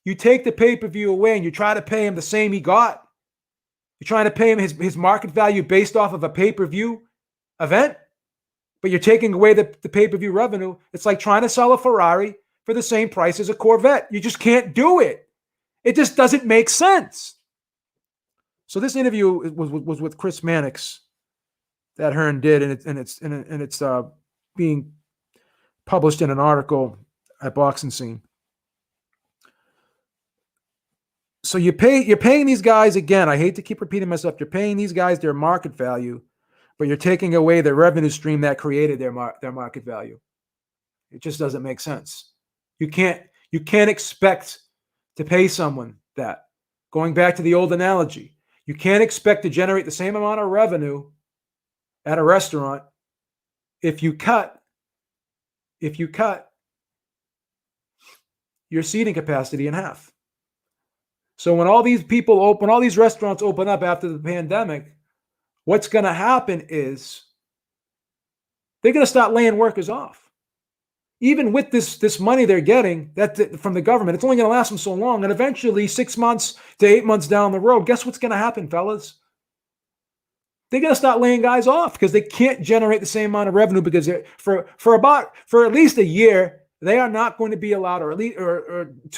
you take the pay-per-view away and you try to pay him the same he got. You're trying to pay him his market value based off of a pay-per-view event, but you're taking away the pay-per-view revenue. It's like trying to sell a Ferrari for the same price as a Corvette. You just can't do it. It just doesn't make sense. So this interview was with Chris Mannix that Hearn did, and it's being published in an article boxing scene. So you're paying these guys, again, I hate to keep repeating myself, you're paying these guys their market value, but you're taking away the revenue stream that created their market value. It just doesn't make sense. You can't expect to pay someone that. Going back to the old analogy, you can't expect to generate the same amount of revenue at a restaurant if you cut your seating capacity in half. So when all these restaurants open up after the pandemic, what's going to happen is they're going to start laying workers off. Even with this money they're getting from the government, it's only going to last them so long. And eventually, 6 months to 8 months down the road, guess what's going to happen, fellas? They're going to start laying guys off because they can't generate the same amount of revenue because for at least a year, they are not going to be allowed, or at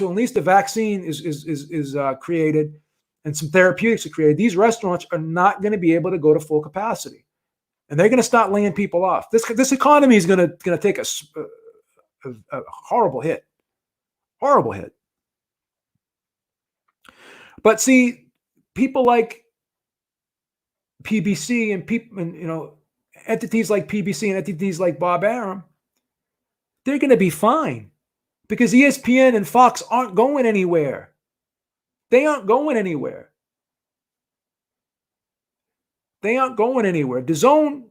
least the vaccine is created and some therapeutics are created. These restaurants are not going to be able to go to full capacity, and they're going to start laying people off. This economy is going to take a horrible hit. But see, people like PBC and entities like PBC and entities like Bob Arum, they're going to be fine because ESPN and Fox aren't going anywhere. They aren't going anywhere. DAZN,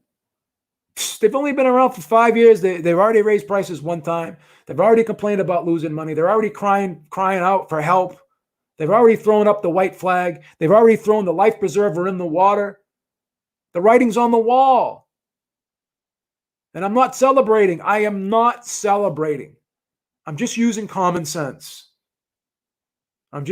they've only been around for 5 years. They've already raised prices one time. They've already complained about losing money. They're already crying out for help. They've already thrown up the white flag. They've already thrown the life preserver in the water. The writing's on the wall. And I'm not celebrating. I am not celebrating. I'm just using common sense. When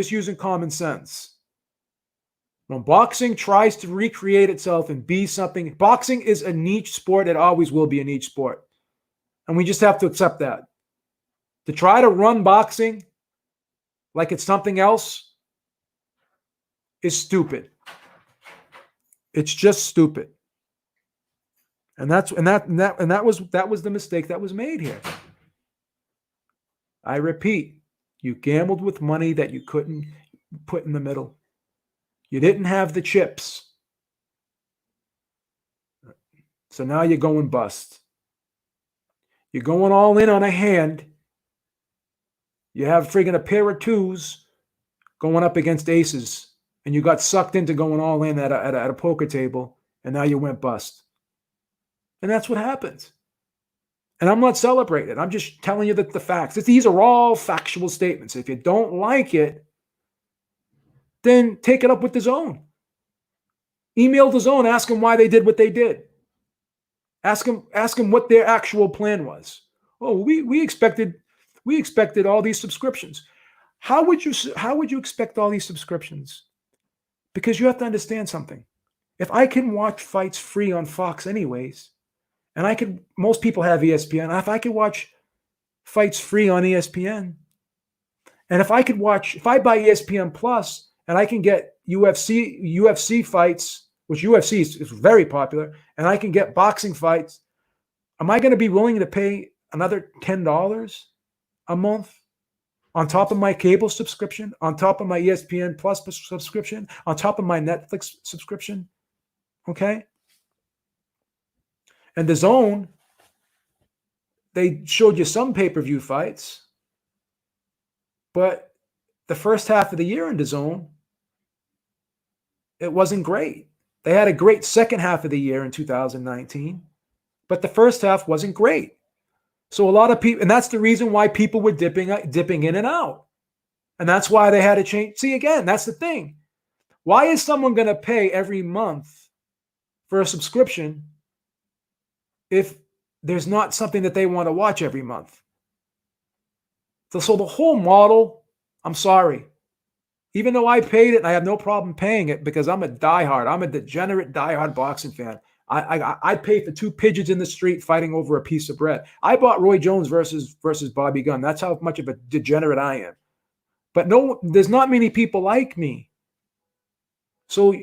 boxing tries to recreate itself and be something, boxing is a niche sport. It always will be a niche sport. And we just have to accept that. To try to run boxing like it's something else is stupid. It's just stupid. And that was the mistake that was made here. I repeat, you gambled with money that you couldn't put in the middle. You didn't have the chips. So now you're going bust. You're going all in on a hand. You have friggin' a pair of twos going up against aces, and you got sucked into going all in at a poker table, and now you went bust. And that's what happens. And I'm not celebrating. I'm just telling you that the facts. These are all factual statements. If you don't like it, then take it up with DAZN. Email DAZN, ask them why they did what they did. Ask them what their actual plan was. Oh, we expected all these subscriptions. How would you expect all these subscriptions? Because you have to understand something. If I can watch fights free on Fox anyways, and most people have ESPN. If I could watch fights free on ESPN, and if I buy ESPN Plus and I can get UFC fights, which UFC is very popular, and I can get boxing fights, am I going to be willing to pay another $10 a month on top of my cable subscription, on top of my ESPN Plus subscription, on top of my Netflix subscription? Okay? And DAZN, they showed you some pay-per-view fights, but the first half of the year in DAZN, it wasn't great. They had a great second half of the year in 2019, but the first half wasn't great. So a lot of people, and that's the reason why people were dipping in and out. And that's why they had to change. See, again, that's the thing. Why is someone going to pay every month for a subscription if there's not something that they want to watch every month? So the whole model, I'm sorry. Even though I paid it, and I have no problem paying it because I'm a degenerate diehard boxing fan. I pay for two pigeons in the street fighting over a piece of bread. I bought Roy Jones versus Bobby Gunn. That's how much of a degenerate I am. But there's not many people like me. So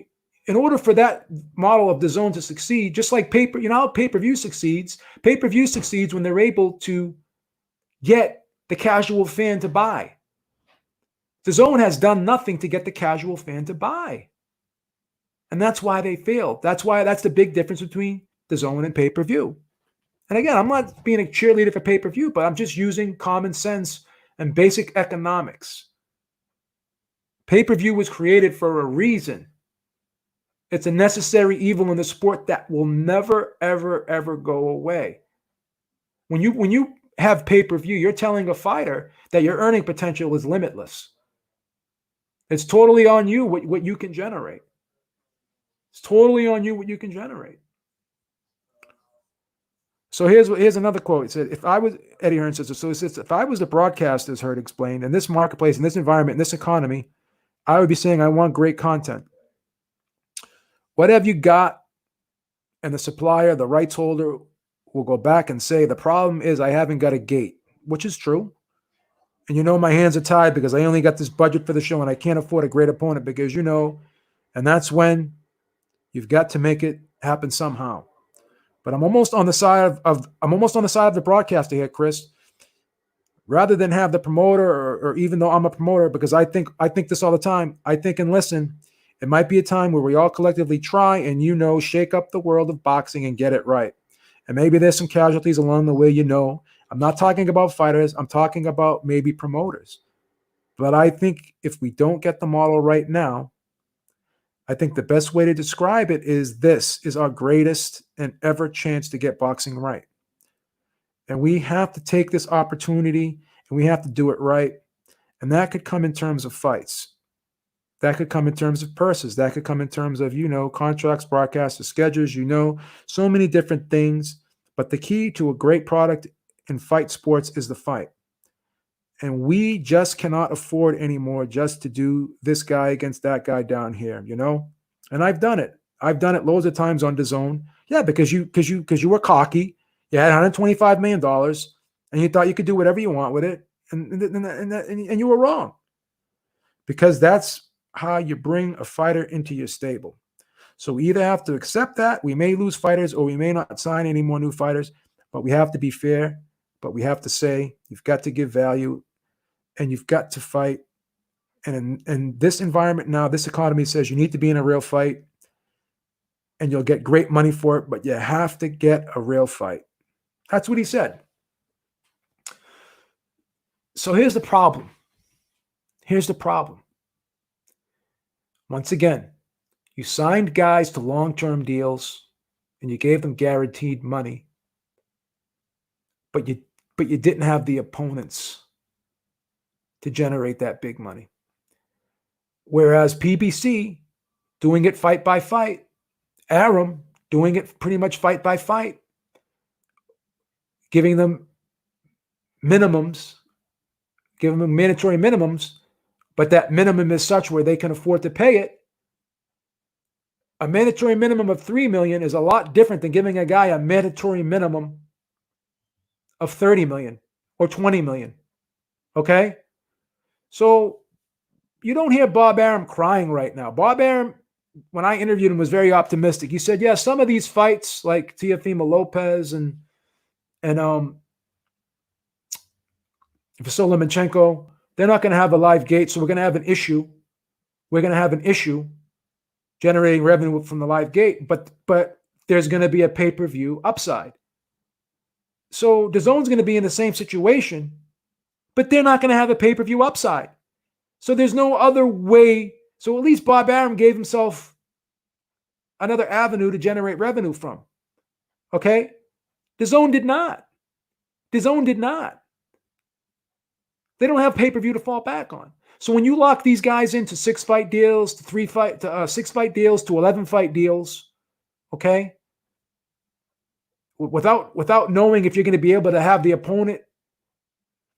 in order for that model of DAZN to succeed, just like how pay-per-view succeeds. Pay-per-view succeeds when they're able to get the casual fan to buy. DAZN has done nothing to get the casual fan to buy. And that's why they failed. That's the big difference between DAZN and pay-per-view. And again, I'm not being a cheerleader for pay-per-view, but I'm just using common sense and basic economics. Pay-per-view was created for a reason. It's a necessary evil in the sport that will never, ever, ever go away. When you have pay-per-view, you're telling a fighter that your earning potential is limitless. It's totally on you what you can generate. It's totally on you what you can generate. So here's another quote. It said, if I was, Eddie Hearn says, so it says, if I was the broadcaster, as Heard explained, in this marketplace, in this environment, in this economy, I would be saying, I want great content. What have you got? And the supplier, the rights holder, will go back and say, the problem is I haven't got a gate, which is true. And you know my hands are tied because I only got this budget for the show and I can't afford a great opponent because and that's when you've got to make it happen somehow. But I'm almost on the side of the broadcaster here, Chris. Rather than have the promoter, or even though I'm a promoter, because I think this all the time, I think and listen, it might be a time where we all collectively try and shake up the world of boxing and get it right. And maybe there's some casualties along the way, I'm not talking about fighters, I'm talking about maybe promoters. But I think if we don't get the model right now, I think the best way to describe it is this is our greatest and ever chance to get boxing right. And we have to take this opportunity and we have to do it right. And that could come in terms of fights. That could come in terms of purses. That could come in terms of, contracts, broadcasters, schedules, so many different things. But the key to a great product in fight sports is the fight. And we just cannot afford anymore just to do this guy against that guy down here, And I've done it. I've done it loads of times on DAZN. Yeah, because you were cocky. You had $125 million and you thought you could do whatever you want with it. And you were wrong. Because that's how you bring a fighter into your stable. So we either have to accept that we may lose fighters or we may not sign any more new fighters, but we have to be fair. But we have to say you've got to give value and you've got to fight. And in this environment now, this economy says you need to be in a real fight and you'll get great money for it, but you have to get a real fight. That's what he said. So here's the problem. Once again, you signed guys to long-term deals and you gave them guaranteed money, but you didn't have the opponents to generate that big money. Whereas PBC, doing it fight by fight, Arum, doing it pretty much fight by fight, giving them minimums, giving them mandatory minimums, but that minimum is such where they can afford to pay it. A mandatory minimum of $3 million is a lot different than giving a guy a mandatory minimum of $30 million or $20 million. Okay? So you don't hear Bob Arum crying right now. Bob Arum, when I interviewed him, was very optimistic. He said, yeah, some of these fights like Teofimo Lopez and Vasily Lomachenko, they're not going to have a live gate, so we're going to have an issue. We're going to have an issue generating revenue from the live gate, but there's going to be a pay-per-view upside. So DAZN's going to be in the same situation, but they're not going to have a pay-per-view upside. So there's no other way. So at least Bob Arum gave himself another avenue to generate revenue from. Okay? DAZN did not. DAZN did not. They don't have pay-per-view to fall back on. So when you lock these guys into 6-fight deals, to 6-fight deals, to 11-fight deals, okay, without knowing if you're going to be able to have the opponent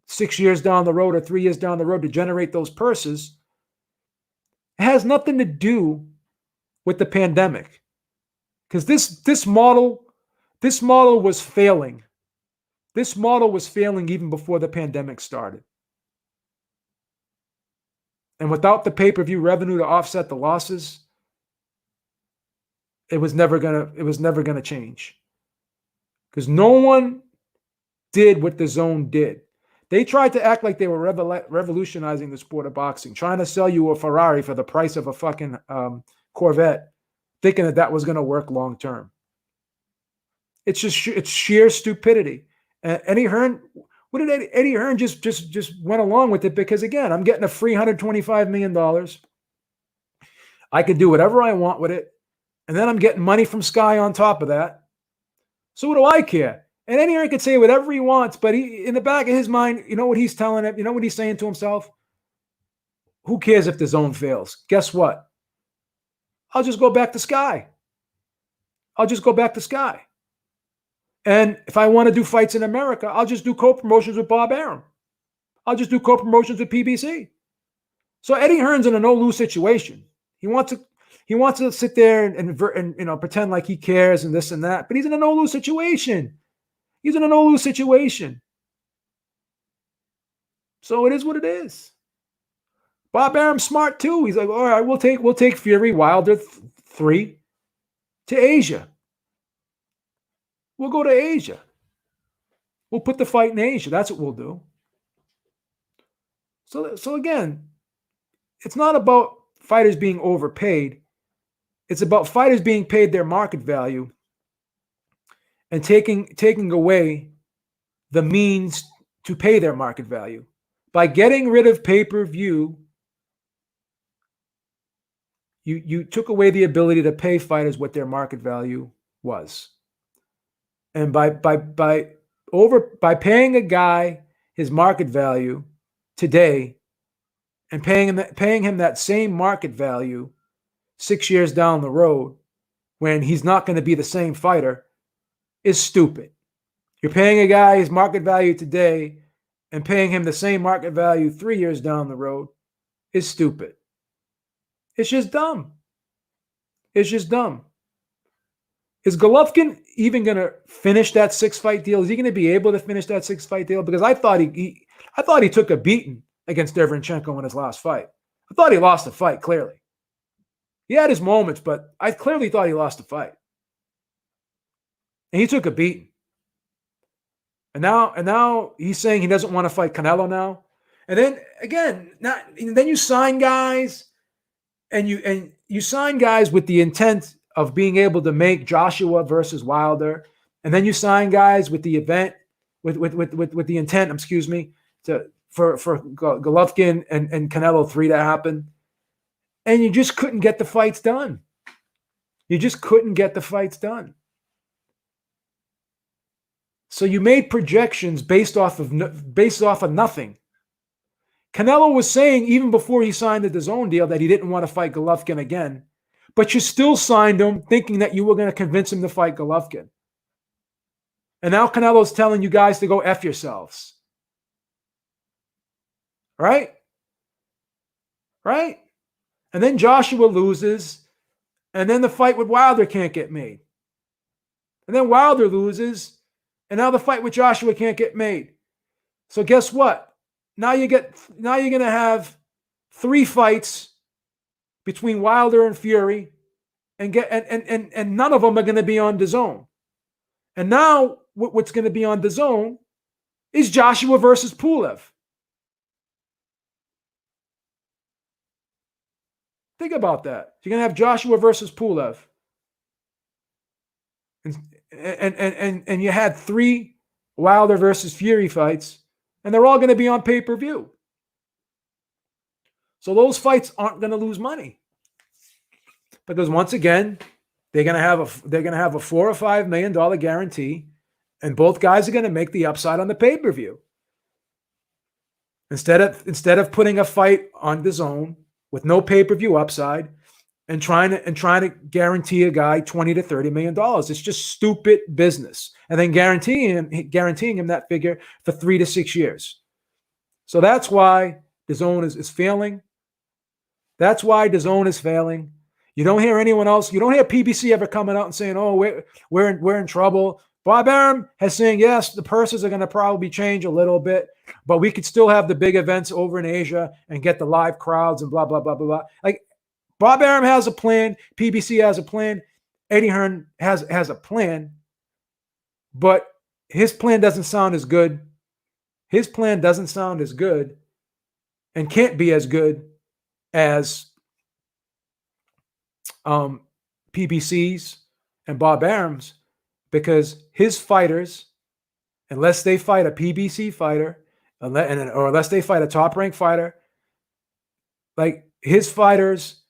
6 years down the road or 3 years down the road to generate those purses, it has nothing to do with the pandemic, because this model was failing. This model was failing even before the pandemic started. And without the pay-per-view revenue to offset the losses, it was never gonna change. Because no one did what DAZN did. They tried to act like they were revolutionizing the sport of boxing, trying to sell you a Ferrari for the price of a fucking Corvette, thinking that was going to work long term. It's just it's sheer stupidity. And Eddie Hearn, what did Eddie Hearn just went along with it because, again, I'm getting a free $125 million. I could do whatever I want with it. And then I'm getting money from Sky on top of that. So what do I care? And Eddie Hearn could say whatever he wants, but he, in the back of his mind, you know what he's telling him? You know what he's saying to himself? Who cares if the DAZN fails? Guess what? I'll just go back to Sky. I'll just go back to Sky. And if I want to do fights in America, I'll just do co-promotions with Bob Arum. I'll just do co-promotions with PBC. So Eddie Hearn's in a no-lose situation. He wants to sit there and you know, pretend like he cares and this and that, but he's in a no-lose situation. He's in a no-lose situation. So it is what it is. Bob Arum's smart too. He's like, all right, we'll take Fury Wilder 3 to Asia. We'll go to Asia. We'll put the fight in Asia. That's what we'll do. So again, it's not about fighters being overpaid. It's about fighters being paid their market value and taking away the means to pay their market value. By getting rid of pay-per-view, you took away the ability to pay fighters what their market value was. And by paying a guy his market value today and paying him that same market value 6 years down the road when he's not going to be the same fighter is stupid. You're paying a guy his market value today and paying him the same market value 3 years down the road is stupid. It's just dumb. It's just dumb. Is Golovkin even going to finish that 6-fight deal? Is he going to be able to finish that 6-fight deal? Because I thought he took a beating against Derevyanchenko in his last fight. I thought he lost the fight, clearly. He had his moments, but I clearly thought he lost the fight. And he took a beating. And now he's saying he doesn't want to fight Canelo now. And then again, then you sign guys, and you sign guys with the intent of being able to make Joshua versus Wilder, and then you sign guys with the event with the intent, for Golovkin and Canelo 3 to happen, and you just couldn't get the fights done. You just couldn't get the fights done. So you made projections based off of nothing. Canelo was saying even before he signed the DAZN deal that he didn't want to fight Golovkin again. But you still signed him thinking that you were going to convince him to fight Golovkin. And now Canelo's telling you guys to go F yourselves. Right? Right? And then Joshua loses, and then the fight with Wilder can't get made. And then Wilder loses, and now the fight with Joshua can't get made. So guess what? Now you're going to have 3 fights between Wilder and Fury, and none of them are going to be on DAZN. And now what's going to be on DAZN is Joshua versus Pulev. Think about that. You're going to have Joshua versus Pulev. And you had 3 Wilder versus Fury fights, and they're all going to be on pay-per-view. So those fights aren't going to lose money, because once again, they're going to have a $4 or $5 million guarantee, and both guys are going to make the upside on the pay-per-view. Instead of putting a fight on DAZN with no pay-per-view upside and trying to guarantee a guy $20 to $30 million, it's just stupid business. And then guaranteeing him that figure for 3 to 6 years. So that's why DAZN is failing. That's why DAZN is failing. You don't hear anyone else. You don't hear PBC ever coming out and saying, "Oh, we're in trouble." Bob Arum has saying, "Yes, the purses are going to probably change a little bit, but we could still have the big events over in Asia and get the live crowds and blah blah blah blah blah." Like, Bob Arum has a plan. PBC has a plan. Eddie Hearn has a plan, but his plan doesn't sound as good. his plan doesn't sound as good and can't be as good as PBC's and Bob Arum's, because his fighters, unless they fight a PBC fighter, or unless they fight a top-ranked fighter, like his fighters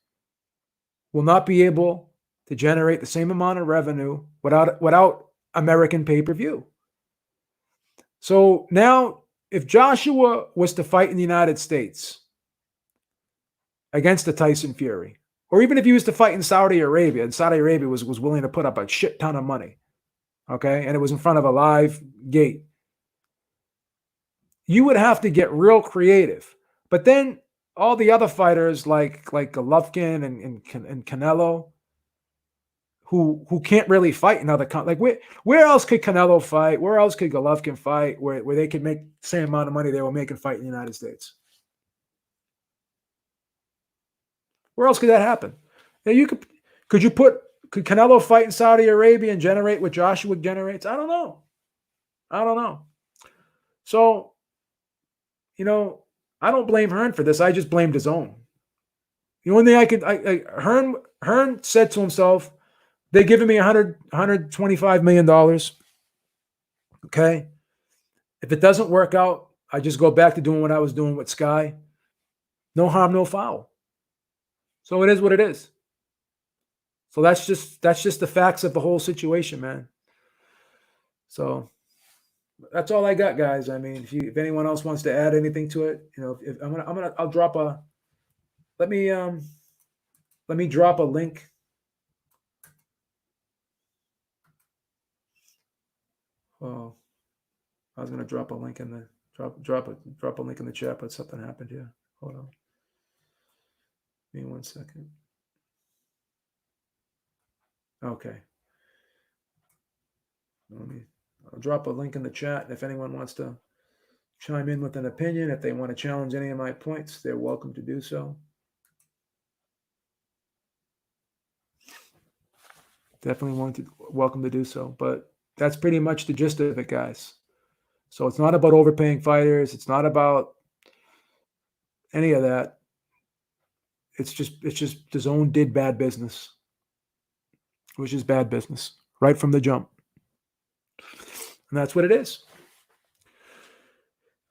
will not be able to generate the same amount of revenue without American pay-per-view. So now, if Joshua was to fight in the United States against the Tyson Fury, or even if he was to fight in Saudi Arabia, and Saudi Arabia was willing to put up a shit ton of money, okay, and it was in front of a live gate, you would have to get real creative. But then all the other fighters like Golovkin and Canelo, who can't really fight in other countries. Like where else could Canelo fight? Where else could Golovkin fight where they could make the same amount of money they were making fighting in the United States? Where else could that happen? Now could Canelo fight in Saudi Arabia and generate what Joshua generates? I don't know. So, I don't blame Hearn for this. I just blamed his own. The only thing Hearn said to himself, they're giving me $125 million. Okay. If it doesn't work out, I just go back to doing what I was doing with Sky. No harm, no foul. So it is what it is. So that's just the facts of the whole situation, man. So that's all I got, guys. I mean, if anyone else wants to add anything to it, I'll drop a. Let me drop a link. Oh, I was gonna drop a link in the drop a link in the chat, but something happened here. Hold on. Give me 1 second. Okay. I'll drop a link in the chat. If anyone wants to chime in with an opinion, if they want to challenge any of my points, they're welcome to do so. Definitely welcome to do so. But that's pretty much the gist of it, guys. So it's not about overpaying fighters. It's not about any of that. It's just DAZN did bad business, which is bad business right from the jump. And that's what it is.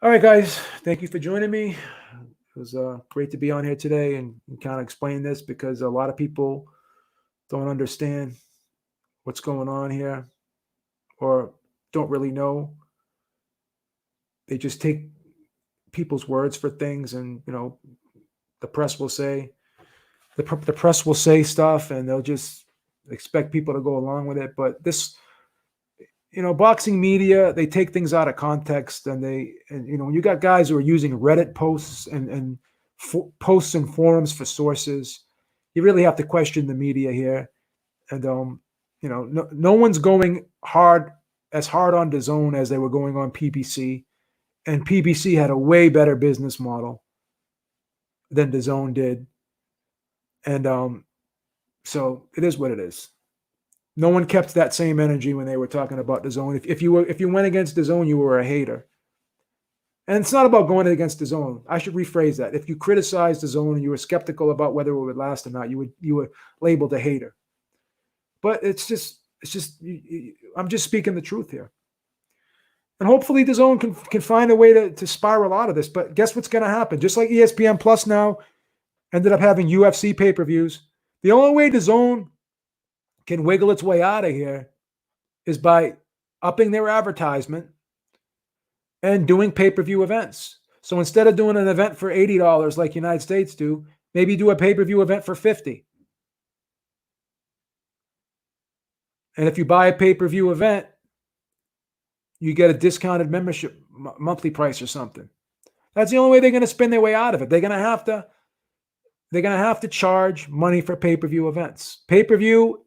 All right, guys. Thank you for joining me. It was great to be on here today and kind of explain this, because a lot of people don't understand what's going on here or don't really know. They just take people's words for things, and the press will say the press will say stuff, and they'll just expect people to go along with it. But this, boxing media, they take things out of context, and when you got guys who are using Reddit posts and posts and forums for sources, you really have to question the media here. And no one's going as hard on DAZN as they were going on PBC, and PBC had a way better business model than DAZN did. And so it is what it is. No one kept that same energy when they were talking about DAZN. If you went against DAZN, you were a hater. And it's not about going against DAZN. I should rephrase that. If you criticized DAZN and you were skeptical about whether it would last or not, you were labeled a hater. But it's just I'm just speaking the truth here. And hopefully DAZN can find a way to spiral out of this. But guess what's going to happen? Just like ESPN Plus now ended up having UFC pay-per-views, the only way DAZN can wiggle its way out of here is by upping their advertisement and doing pay-per-view events. So instead of doing an event for $80 like United States do, maybe do a pay-per-view event for $50. And if you buy a pay-per-view event, you get a discounted membership monthly price or something. That's the only way they're going to spin their way out of it. They're going to have to charge money for pay-per-view events. Pay-per-view,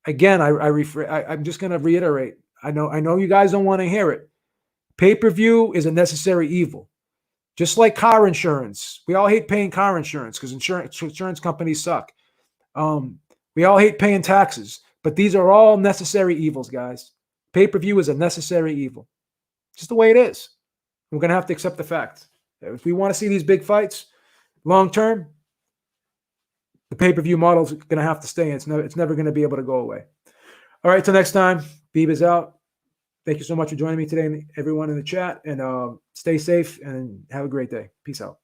again, I'm just going to reiterate. I know you guys don't want to hear it. Pay-per-view is a necessary evil. Just like car insurance. We all hate paying car insurance because insurance companies suck. We all hate paying taxes. But these are all necessary evils, guys. Pay-per-view is a necessary evil. Just the way it is. We're going to have to accept the fact. If we want to see these big fights long term, the pay-per-view model is going to have to stay. It's never going to be able to go away. All right, till next time, Beav is out. Thank you so much for joining me today, everyone in the chat, and stay safe and have a great day. Peace out.